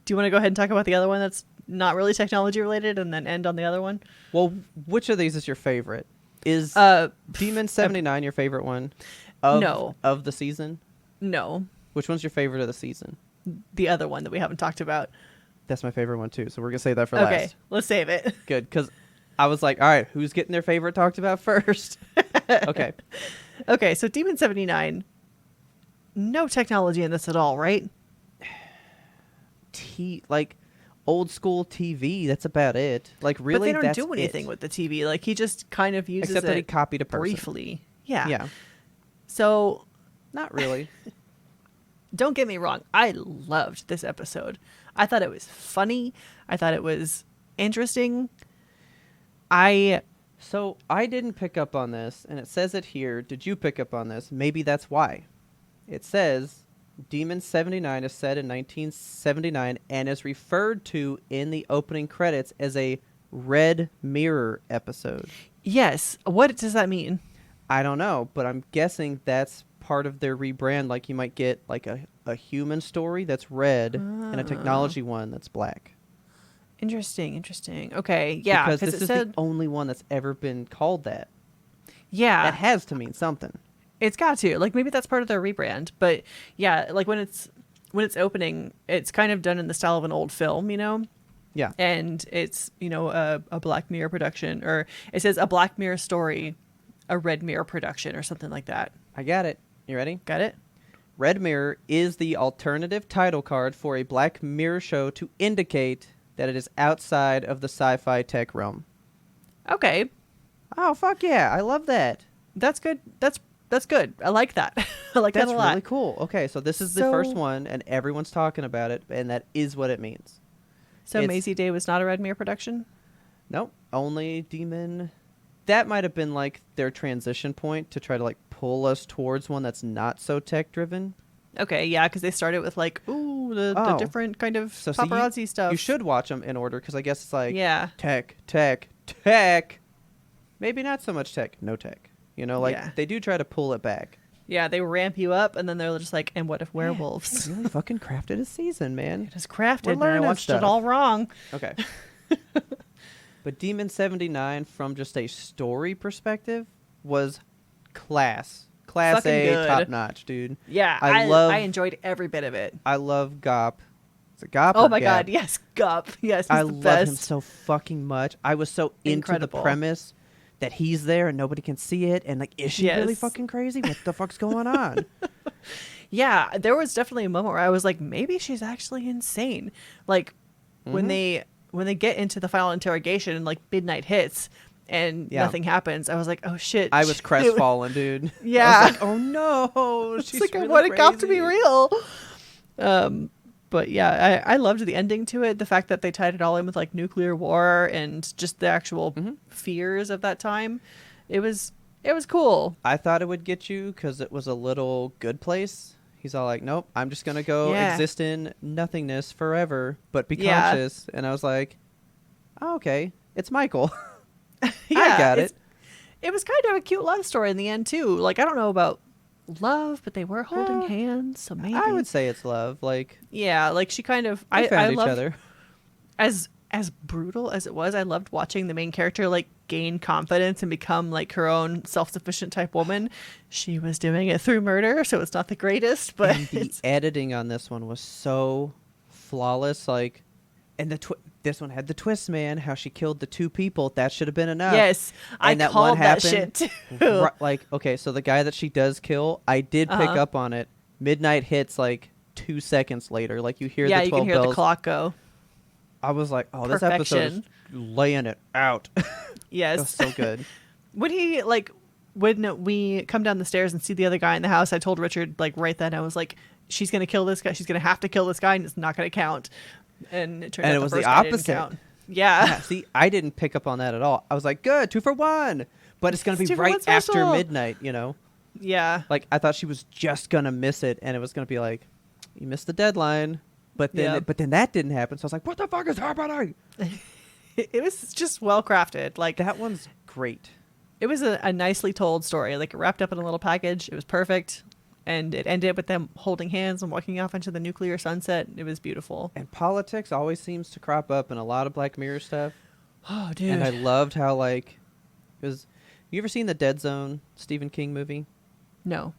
Do you want to go ahead and talk about the other one that's not really technology related and then end on the other one? Well, which of these is your favorite? Is Demon 79 your favorite one? No. Of the season? No. Which one's your favorite of the season? The other one that we haven't talked about. That's my favorite one, too. So we're going to save that for Okay, last. let's save it. Good, because I was like, all right, who's getting their favorite talked about first? Okay. Okay, so Demon 79, no technology in this at all, right? Like old school TV. That's about it. Like really, but they don't that's do anything it. with the TV. Like he just kind of uses Except that he it copied a person. briefly. Yeah. Yeah, So not really. don't get me wrong. I loved this episode. I thought it was funny. I thought it was interesting. So I didn't pick up on this, and it says it here. Did you pick up on this? Maybe that's why. It says Demon 79 is set in 1979 and is referred to in the opening credits as a Red Mirror episode. Yes. What does that mean? I don't know, but I'm guessing that's part of their rebrand. Like you might get like a human story that's red and a technology one that's black. Interesting. Okay. Yeah. Because this it is said, the only one that's ever been called that. yeah. That has to mean something. It's got to. Like maybe that's part of their rebrand. But yeah, like when it's opening, it's kind of done in the style of an old film, you know? Yeah. And it's, you know, a Black Mirror production, or it says a Black Mirror story, a Red Mirror production or something like that. I got it. You ready? Got it? Red Mirror is the alternative title card for a Black Mirror show to indicate that it is outside of the sci-fi tech realm. Okay. Oh, fuck yeah. I love that. That's good. That's good. I like that. I like That's that a lot. really cool. Okay, so this is the first one, and everyone's talking about it, and that is what it means. So Maisie Day was not a Red Mirror production? Nope. Only Demon. That might have been like their transition point to try to like pull us towards one that's not so tech-driven. Okay, yeah, because they started with like, the different kind of paparazzi stuff. You should watch them in order, because I guess it's like tech. Maybe not so much tech. No tech. You know, like they do try to pull it back. Yeah, they ramp you up, and then they're just like, and what if werewolves? Really fucking crafted a season, man. It is crafted, and I watched it all wrong. Okay. But Demon 79, from just a story perspective, was Class fucking A, good. top notch, dude. Yeah, I enjoyed every bit of it. I love Gop. Is it Gop? Oh my god, yes, Gop. Yes, he's the best. I love him so fucking much. I was so into the premise that he's there and nobody can see it, and like, is she really fucking crazy? What the fuck's going on? Yeah, there was definitely a moment where I was like, maybe she's actually insane. Like when they get into the final interrogation and like midnight hits and nothing happens, I was like, oh shit. I was crestfallen, dude. Yeah. I was like, oh no, she's like, really I want crazy. Gop to be real. But yeah, I loved the ending to it. The fact that they tied it all in with like nuclear war and just the actual fears of that time. It was cool. I thought it would get you because it was a little Good Place. He's all like, nope, I'm just going to go exist in nothingness forever, but be conscious. And I was like, oh, okay, it's Michael. I got it. It was kind of a cute love story in the end too. Like, I don't know about love, but they were holding hands, so maybe I would say it's love. Like, yeah, like she kind of I found each other. As brutal as it was, I loved watching the main character like gain confidence and become like her own self-sufficient type woman. She was doing it through murder, so it's not the greatest, but and the editing on this one was so flawless. Like, and this one had the twist, man. How she killed the two people. That should have been enough. Yes, and I called that shit too. Like, okay, so the guy that she does kill, I did pick up on it. Midnight hits like 2 seconds later. Like, you hear the 12 you can hear bells. the clock go. I was like, oh, this episode is laying it out. Yes. It was so good. When we come down the stairs and see the other guy in the house, I told Richard like right then, I was like, she's going to kill this guy. She's going to have to kill this guy, and it's not going to count. And it turned out it was the opposite. Yeah. See, I didn't pick up on that at all. I was like, good, 2 for 1. But it's going to be right after midnight, you know? Yeah. Like, I thought she was just going to miss it, and it was going to be like, you missed the deadline. But then that didn't happen. So I was like, what the fuck is happening? It was just well crafted. Like, that one's great. It was a nicely told story. Like, it wrapped up in a little package. It was perfect. And it ended with them holding hands and walking off into the nuclear sunset. It was beautiful. And politics always seems to crop up in a lot of Black Mirror stuff. Oh, dude. And I loved how, like, it was... You ever seen the Dead Zone Stephen King movie? No.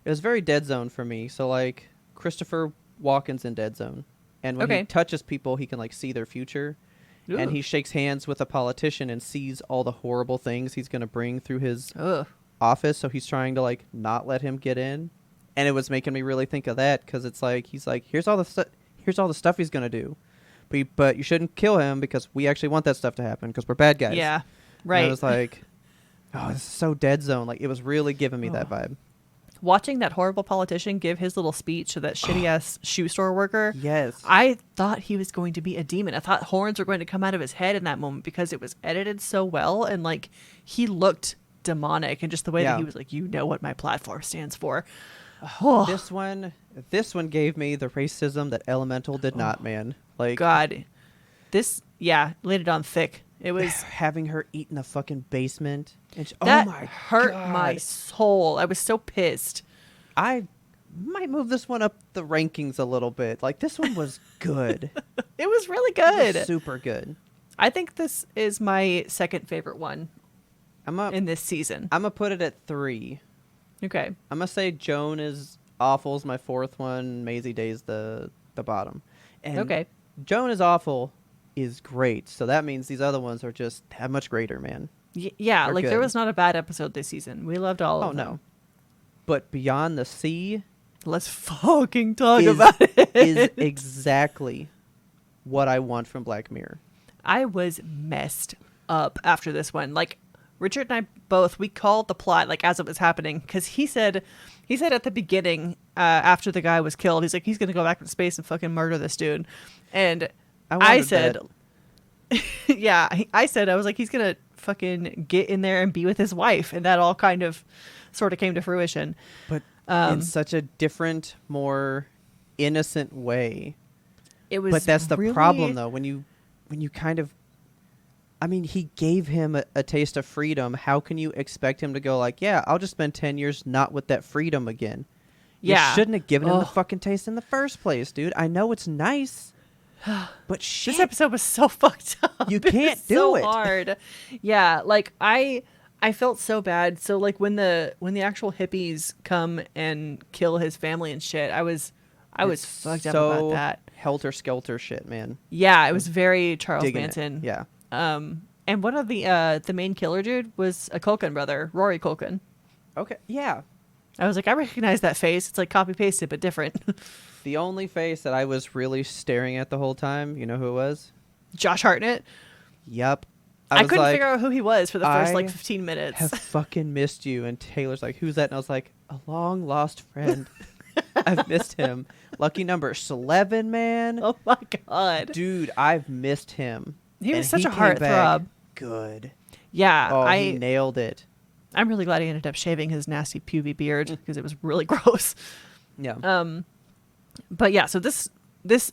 It was very Dead Zone for me. So, like, Christopher Walken's in Dead Zone, and when he touches people, he can like see their future. Ooh. And he shakes hands with a politician and sees all the horrible things he's going to bring through his office, so he's trying to like not let him get in. And it was making me really think of that, because it's like he's like, here's all the stuff he's going to do, but you shouldn't kill him because we actually want that stuff to happen because we're bad guys. Yeah, right. And I was like, oh, this is so Dead Zone. Like, it was really giving me that vibe. Watching that horrible politician give his little speech to that shitty-ass shoe store worker. Yes. I thought he was going to be a demon. I thought horns were going to come out of his head in that moment because it was edited so well, and like he looked demonic, and just the way that he was like, you know what my platform stands for. This one gave me the racism that Elemental did not, man. Like, God. Laid it on thick. It was having her eat in the fucking basement. And that hurt my soul. I was so pissed. I might move this one up the rankings a little bit. Like, this one was good. It was really good. It was super good. I think this is my second favorite one in this season. I'm going to put it at 3. Okay. I'm going to say Joan is Awful's my 4th one. Maisie Day's the bottom. And Joan is Awful is great. So that means these other ones are just that much greater, man. Yeah, like good. There was not a bad episode this season. We loved all of them. Oh, no. but Beyond the Sea Let's fucking talk about it. is exactly what I want from Black Mirror. I was messed up after this one. Like, Richard and I both, we called the plot like as it was happening, because he said at the beginning, after the guy was killed, he's like, he's gonna go back to space and fucking murder this dude. And I said, yeah, I was like, he's gonna fucking get in there and be with his wife, and that all kind of sort of came to fruition. But in such a different, more innocent way. It was, but that's the really... problem, though. When you kind of, I mean, he gave him a taste of freedom. How can you expect him to go like, yeah, I'll just spend 10 years not with that freedom again? Yeah. You shouldn't have given him the fucking taste in the first place, dude. I know it's nice, but shit. This episode was so fucked up. You can't do it. So hard. Yeah, like I felt so bad. So like when the actual hippies come and kill his family and shit, I was fucked up about that. Helter skelter shit, man. Yeah, it was very Charles Manson. Yeah. And one of the main killer dude was a Culkin brother, Rory Culkin. Okay. Yeah. I was like, I recognize that face. It's like copy pasted but different. The only face that I was really staring at the whole time, you know who it was? Josh Hartnett. Yep. I couldn't figure out who he was for the first like 15 minutes. Have fucking missed you. And Taylor's like, who's that? And I was like, a long lost friend. I've missed him. Lucky number 11, man. Oh my god. Dude, I've missed him. He was such a heartthrob. Good. Yeah. Oh, he nailed it. I'm really glad he ended up shaving his nasty puby beard because it was really gross. Yeah. But yeah, so this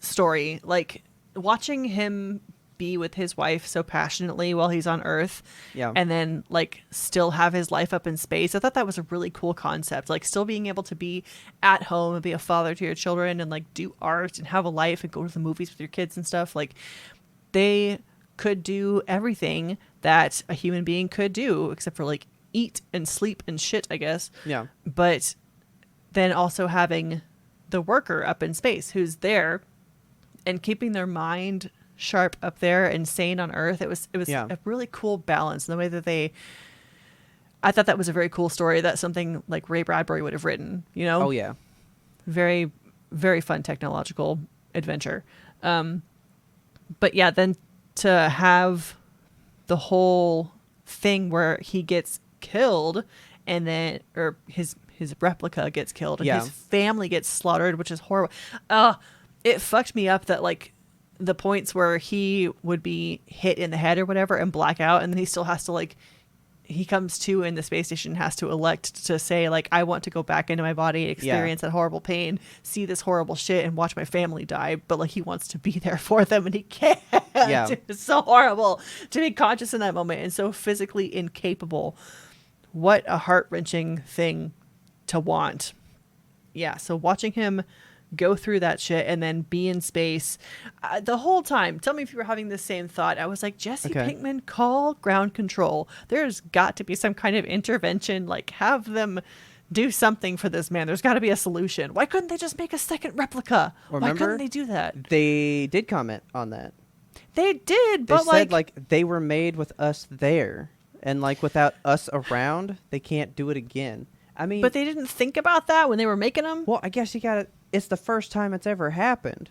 story, like watching him be with his wife so passionately while he's on Earth, and then like still have his life up in space. I thought that was a really cool concept. Like still being able to be at home and be a father to your children and like do art and have a life and go to the movies with your kids and stuff. Like they could do everything that a human being could do except for like eat and sleep and shit, I guess. Yeah. But then also having the worker up in space who's there and keeping their mind sharp up there and sane on Earth. It was a really cool balance in the way that I thought that was a very cool story. That's something like Ray Bradbury would have written, you know? Oh yeah. Very, very fun technological adventure. But yeah, then to have the whole thing where he gets killed and then, or his replica gets killed and his family gets slaughtered, which is horrible. It fucked me up that like the points where he would be hit in the head or whatever and black out, and then he still has to like, he comes to in the space station, has to elect to say like, I want to go back into my body, experience that horrible pain, see this horrible shit and watch my family die. But like he wants to be there for them and he can't. Yeah. It's so horrible to be conscious in that moment and so physically incapable. What a heart-wrenching thing to want. Yeah. So watching him go through that shit and then be in space the whole time. Tell me if you were having the same thought. I was like, Jesse Pinkman, call ground control. There's got to be some kind of intervention, like have them do something for this man. There's got to be a solution. Why couldn't they just make a second replica? Remember, why couldn't they do that? They did comment on that. They did, but they said like they were made with us there, and like without us around, they can't do it again. I mean, but they didn't think about that when they were making them. Well, I guess you gotta. It's the first time it's ever happened.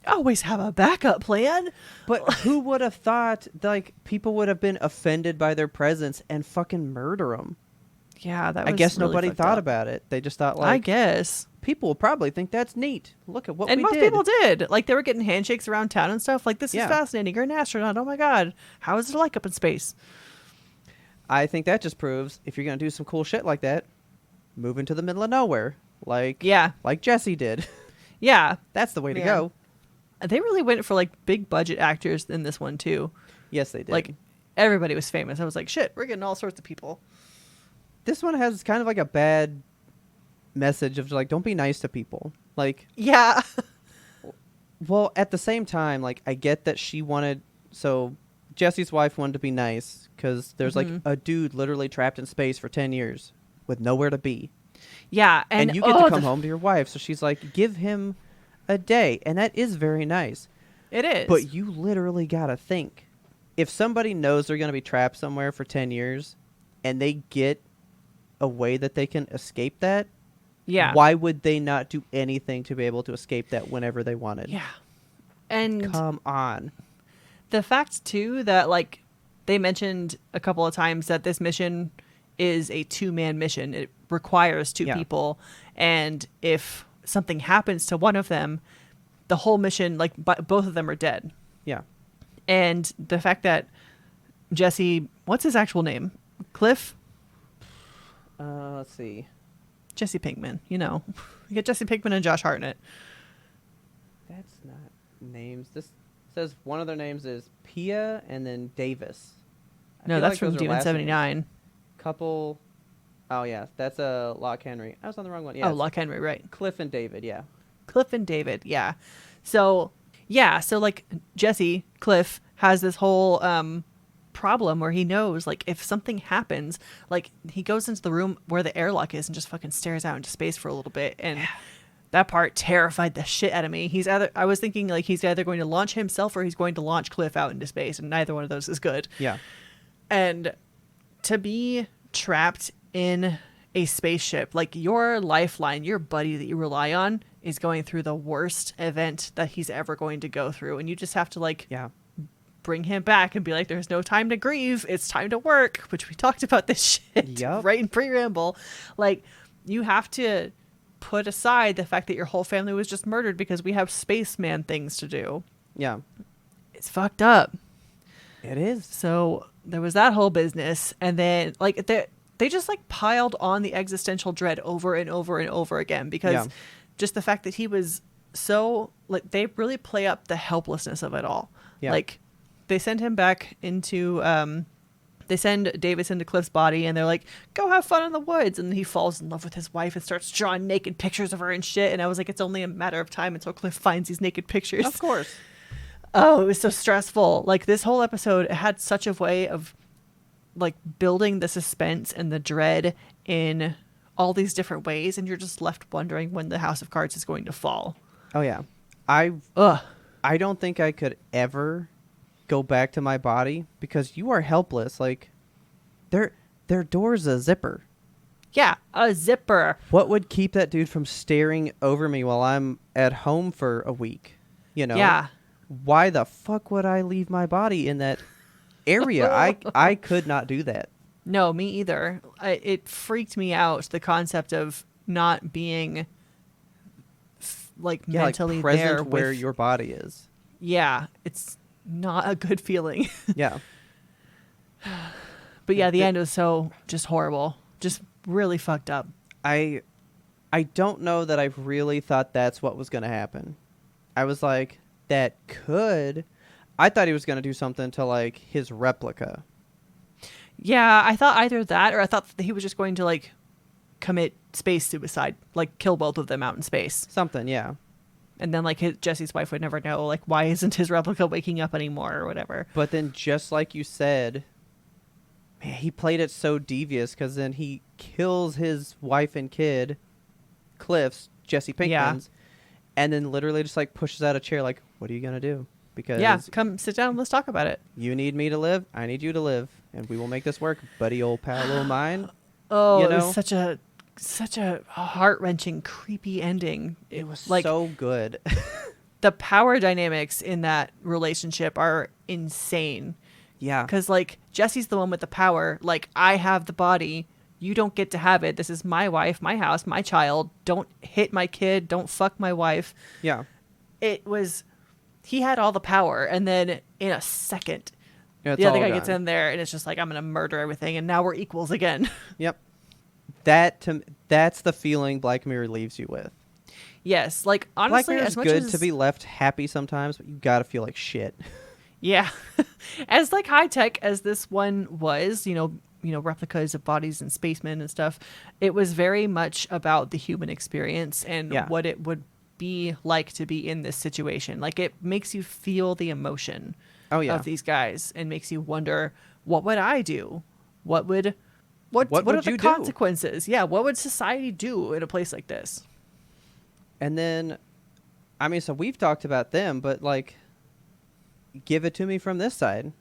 Always have a backup plan. But who would have thought like people would have been offended by their presence and fucking murder them? Yeah, that was I guess really nobody thought up. about it. They just thought like, I guess people will probably think that's neat. Look at what we did. And most people did. Like they were getting handshakes around town and stuff. Like this is fascinating. You're an astronaut. Oh my god, how is it like up in space? I think that just proves if you're gonna do some cool shit like that, move into the middle of nowhere, like Jesse did. Yeah, that's the way to go. They really went for like big budget actors in this one too. Yes, they did. Like everybody was famous. I was like, shit, we're getting all sorts of people. This one has kind of like a bad message of like, don't be nice to people. Like, yeah. Well, at the same time, like I get that she wanted. So Jesse's wife wanted to be nice because there's like a dude literally trapped in space for 10 years with nowhere to be. Yeah, and you get to come home to your wife. So she's like, give him a day, and that is very nice. It is. But you literally gotta think, if somebody knows they're gonna be trapped somewhere for 10 years, and they get a way that they can escape that, Yeah. Why would they not do anything to be able to escape that whenever they wanted? Yeah. And Come on. the fact too that like they mentioned a couple of times that this mission is a 2-man mission. It requires 2 people, and if something happens to one of them, the whole mission, like both of them are dead. Yeah. And the fact that Jesse, what's his actual name? Cliff? Let's see. Jesse Pinkman. You know, you get Jesse Pinkman and Josh Hartnett. That's not names. This says one of their names is Pia and then Davis. No, that's from Demon 79. Couple. Oh yeah, that's Lock Henry. I was on the wrong one. Yeah. Oh, Lock Henry, right? Cliff and David. Yeah. Cliff and David, yeah. So like Jesse, Cliff has this whole problem where he knows like if something happens, like he goes into the room where the airlock is and just fucking stares out into space for a little bit, and that part terrified the shit out of me. I was thinking like he's either going to launch himself or he's going to launch Cliff out into space, and neither one of those is good. Yeah. And to be trapped in a spaceship, like your lifeline, your buddy that you rely on is going through the worst event that he's ever going to go through, and you just have to like bring him back and be like, there's no time to grieve, it's time to work, which we talked about this shit right in pre-ramble. Like, you have to put aside the fact that your whole family was just murdered because we have spaceman things to do. Yeah. It's fucked up. It is. So there was that whole business, and then like they just like piled on the existential dread over and over and over again, because just the fact that he was so like, they really play up the helplessness of it all. Like they send him back into they send Davis into Cliff's body, and they're like, go have fun in the woods, and he falls in love with his wife and starts drawing naked pictures of her and shit, and I was like, it's only a matter of time until Cliff finds these naked pictures. Of course. Oh, it was so stressful. Like this whole episode had such a way of like building the suspense and the dread in all these different ways, and you're just left wondering when the House of Cards is going to fall. Oh yeah. I don't think I could ever go back to my body, because you are helpless. Like their door's a zipper. Yeah, a zipper. What would keep that dude from staring over me while I'm at home for a week? You know? Yeah. Why the fuck would I leave my body in that area? I could not do that. No, me either. It freaked me out, the concept of not being mentally like present there where your body is. Yeah, it's not a good feeling. Yeah. But yeah, the end was so just horrible. Just really fucked up. I don't know that I really thought that's what was going to happen. I was like, that could. I thought he was going to do something to like his replica. Yeah, I thought either that, or I thought that he was just going to like commit space suicide, like kill both of them out in space. Something, yeah. And then like Jesse's wife would never know, like, why isn't his replica waking up anymore or whatever. But then just like you said, man, he played it so devious, because then he kills his wife and kid, Cliff's, Jesse Pinkman's, and then literally just like pushes out a chair like, what are you going to do? Because come sit down, let's talk about it. You need me to live, I need you to live, and we will make this work, buddy old pal of mine. Oh, you know? It was such a heart-wrenching, creepy ending. It was like, so good. The power dynamics in that relationship are insane. Yeah. Because, like, Jesse's the one with the power. Like, I have the body. You don't get to have it. This is my wife, my house, my child. Don't hit my kid. Don't fuck my wife. Yeah. It was... He had all the power, and then in a second, the other guy gets in there, and it's just like, I'm going to murder everything, and now we're equals again. Yep. That's the feeling Black Mirror leaves you with. Yes, like, honestly, Black Mirror's good to be left happy sometimes, but you got to feel like shit. Yeah. As, like, high-tech as this one was, you know, replicas of bodies and spacemen and stuff, it was very much about the human experience and what it would be like to be in this situation. Like, it makes you feel the emotion of these guys, and makes you wonder, what would I do? What are the consequences? Yeah, what would society do in a place like this? And then, I mean, so we've talked about them, but like, give it to me from this side.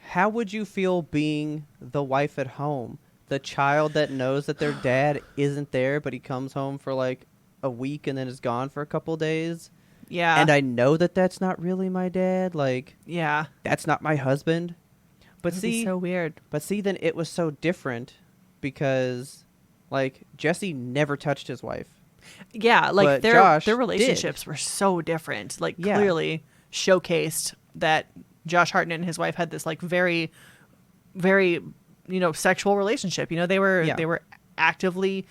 How would you feel being the wife at home the child that knows that their dad isn't there, but he comes home for like a week and then is gone for a couple days. Yeah. And I know that that's not really my dad. Like, yeah. that's not my husband. But It would be see, so weird. then it was so different because, like, Jesse never touched his wife. Yeah, like But their Josh relationships did. were so different. Like Yeah. clearly showcased that Josh Hartnett and his wife had this like very, very, sexual relationship. They were Yeah. actively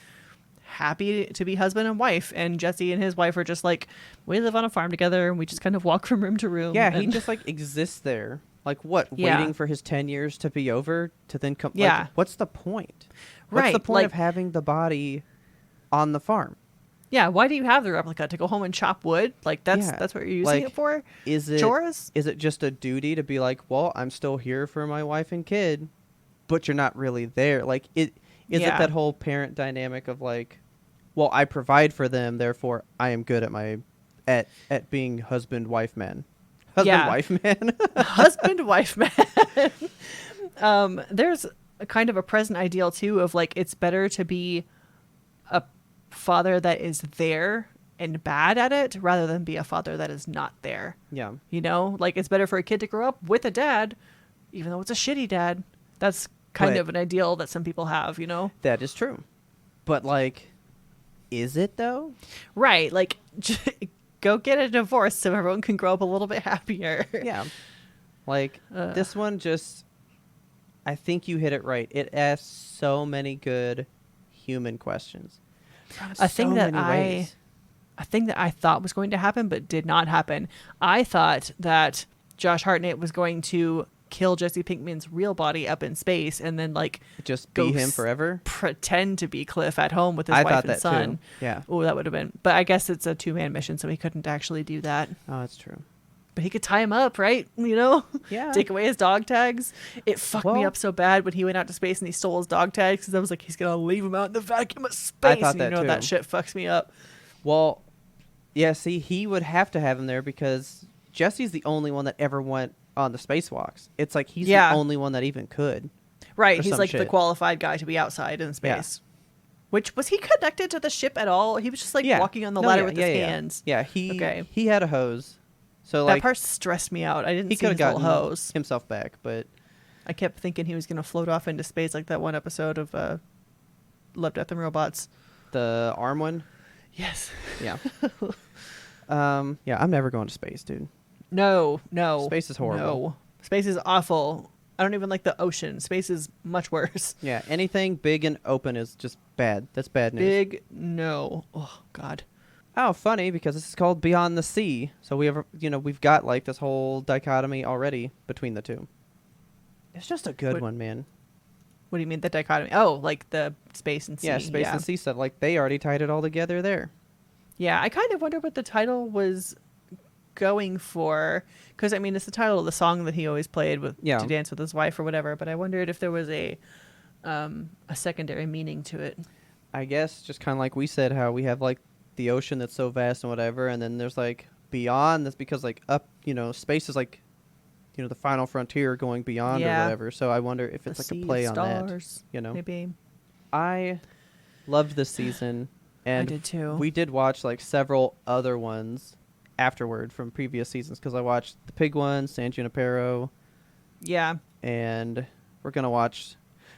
happy to be husband and wife, and Jesse and his wife are just like, we live on a farm together and we just kind of walk from room to room. Yeah, he and- just like exists there. Like what? Yeah. Waiting for his 10 years to be over to then come. Yeah. Like, what's the point? What's Right, the point like- of having the body on the farm? Yeah, why do you have the replica? To go home and chop wood? Like that's Yeah, what you're using like, it for? Is it Chores? Is it just a duty to be like, well, I'm still here for my wife and kid, but you're not really there? Like, is it Yeah. that whole parent dynamic of like, well, I provide for them, therefore I am good at being husband wife man. Husband Yeah. wife man. Husband wife man. There's a kind of a present ideal too of like it's better to be a father that is there and bad at it rather than be a father that is not there. Yeah. Like it's better for a kid to grow up with a dad, even though it's a shitty dad. That's kind But- of an ideal that some people have, That is true. But like, is it though? Right. Like go get a divorce so everyone can grow up a little bit happier. Yeah. Like this one just, I think you hit it right. It asks so many good human questions. A thing that I thought was going to happen but did not happen. I thought that Josh Hartnett was going to kill Jesse Pinkman's real body up in space and then like just go be him forever. pretend to be Cliff at home with his I wife thought and that son. too. Yeah. Oh, that would have been. But I guess it's a 2-man mission, so he couldn't actually do that. Oh, that's true. But he could tie him up, right? Yeah. Take away his dog tags. It fucked me Well- up so bad when he went out to space and he stole his dog tags because I was like, he's gonna leave him out in the vacuum of space. thought and that that too. shit fucks me up. Well, yeah, see, he would have to have him there because Jesse's the only one that ever went on the spacewalks. It's like he's Yeah. the only one that even could. Right, Or he's some like the shit. qualified guy to be outside in space. Which was he connected to the ship at all? He was just like Yeah. walking on the No, ladder yeah, with yeah, his yeah. hands. Yeah, Okay. he had a hose. So That like part stressed me out. I didn't he see could his have little gotten hose. himself back, but I kept thinking he was going to float off into space like that one episode of Love, Death, and Robots. the arm one, Yes. yeah. Yeah, I'm never going to space, dude. No. Space is horrible. No. Space is awful. I don't even like the ocean. Space is much worse. Yeah, anything big and open is just bad. That's bad news. Big no. Oh, God. Oh, funny, because this is called Beyond the Sea. So we've got like this whole dichotomy already between the two. It's just a good What- one, man. What do you mean the dichotomy? Oh, like the space and sea. Yeah, space and sea stuff. Like they already tied it all together there. Yeah, I kind of wonder what the title was going for. Because, I mean, it's the title of the song that he always played with Yeah. to dance with his wife or whatever. But I wondered if there was a secondary meaning to it. I guess just kind of like we said, how we have like the ocean that's so vast and whatever, and then there's like beyond. That's because like up, space is like, the final frontier going beyond Yeah. or whatever. So I wonder if it's The like sea a play of on stars, that. Maybe. I loved this season, and I did too. we did watch like several other ones afterward from previous seasons because I watched the pig one, San Junipero, Yeah. and we're gonna watch.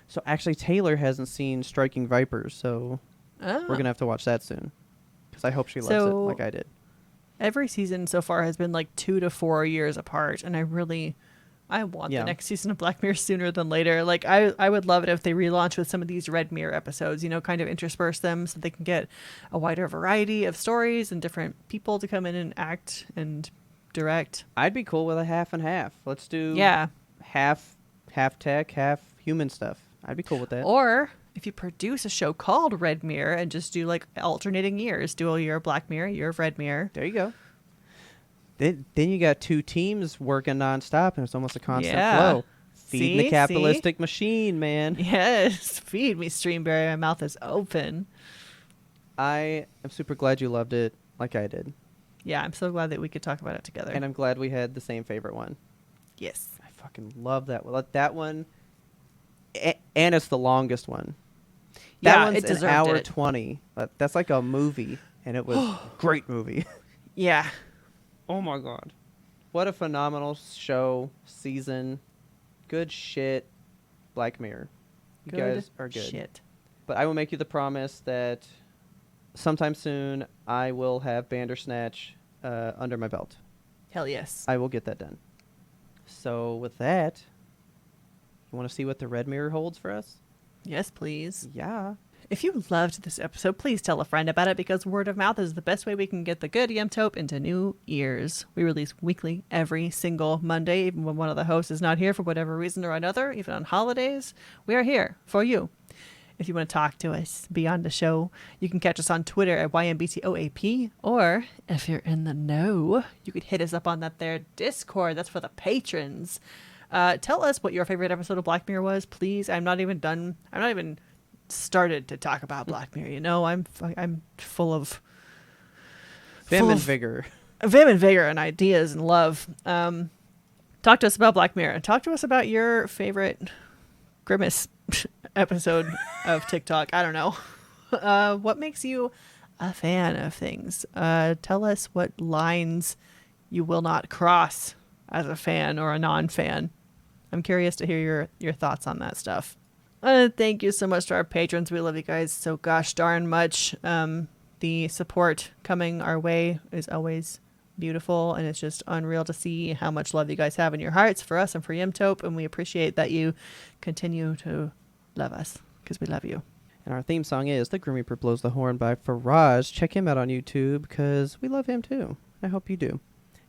So actually, Taylor hasn't seen Striking Vipers, so Oh. we're gonna have to watch that soon because I hope she loves it So- like I did. Every season so far has been like 2 to 4 years apart, and I want Yeah. the next season of Black Mirror sooner than later. Like I would love it if they relaunch with some of these Red Mirror episodes, kind of intersperse them so they can get a wider variety of stories and different people to come in and act and direct. I'd be cool with a half and half. Let's do Yeah. half tech, half human stuff. I'd be cool with that. Or if you produce a show called Red Mirror and just do like alternating years, do a year of Black Mirror, a year of Red Mirror. There you go. Then you got two teams working nonstop, and it's almost a constant Yeah. flow. Feeding the See? capitalistic machine, man. Yes, feed me, Streamberry. My mouth is open. I am super glad you loved it like I did. Yeah, I'm so glad that we could talk about it together. And I'm glad we had the same favorite one. Yes. I fucking love that one. That one, And it's the longest one. Yeah, That one's it an deserved hour it. 20. That's like a movie, and it was a great movie. Yeah. Oh my god. What a phenomenal show, season. Good shit. Black Mirror. You guys are good. Shit. But I will make you the promise that sometime soon I will have Bandersnatch under my belt. Hell yes. I will get that done. So with that, you want to see what the Red Mirror holds for us? Yes, please. Yeah. If you loved this episode, please tell a friend about it because word of mouth is the best way we can get the good Yemtope into new ears. We release weekly every single Monday, even when one of the hosts is not here for whatever reason or another, even on holidays. We are here for you. If you want to talk to us beyond the show, you can catch us on Twitter at YMBTOAP, or if you're in the know, you could hit us up on that there Discord. That's for the patrons. Tell us what your favorite episode of Black Mirror was, please. I'm not even started to talk about Black Mirror. You know, I'm full of Vim and vigor. vim and vigor and ideas and love. Talk to us about Black Mirror. Talk to us about your favorite Grimace episode of TikTok. I don't know. What makes you a fan of things? Tell us what lines you will not cross as a fan or a non-fan. I'm curious to hear your thoughts on that stuff. Thank you so much to our patrons. We love you guys so gosh darn much. The support coming our way is always beautiful, and it's just unreal to see how much love you guys have in your hearts for us and for Yemtope, and we appreciate that you continue to love us because we love you. And our theme song is The Grim Reaper Blows the Horn by Faraz. Check him out on YouTube because we love him too. I hope you do.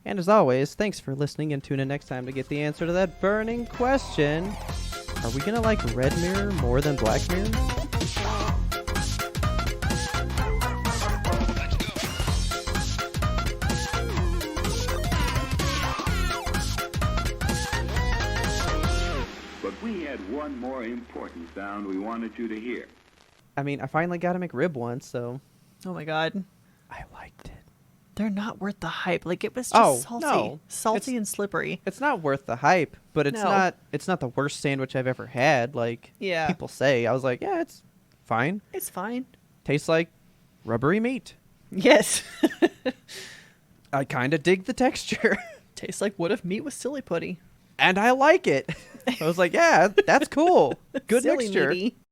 And as always, thanks for listening, and tune in next time to get the answer to that burning question. Are we going to like Red Mirror more than Black Mirror? But we had one more important sound we wanted you to hear. I mean, I finally got a McRib once, so Oh my god. I liked it. They're not worth the hype. Like, it was just salty. No. Salty and slippery. It's not worth the hype, but it's No. not the worst sandwich I've ever had, like Yeah. people say. I was like, yeah, it's fine. It's fine. Tastes like rubbery meat. Yes. I kind of dig the texture. Tastes like what if meat was silly putty. And I like it. I was like, yeah, that's cool. Good Silly mixture. meaty.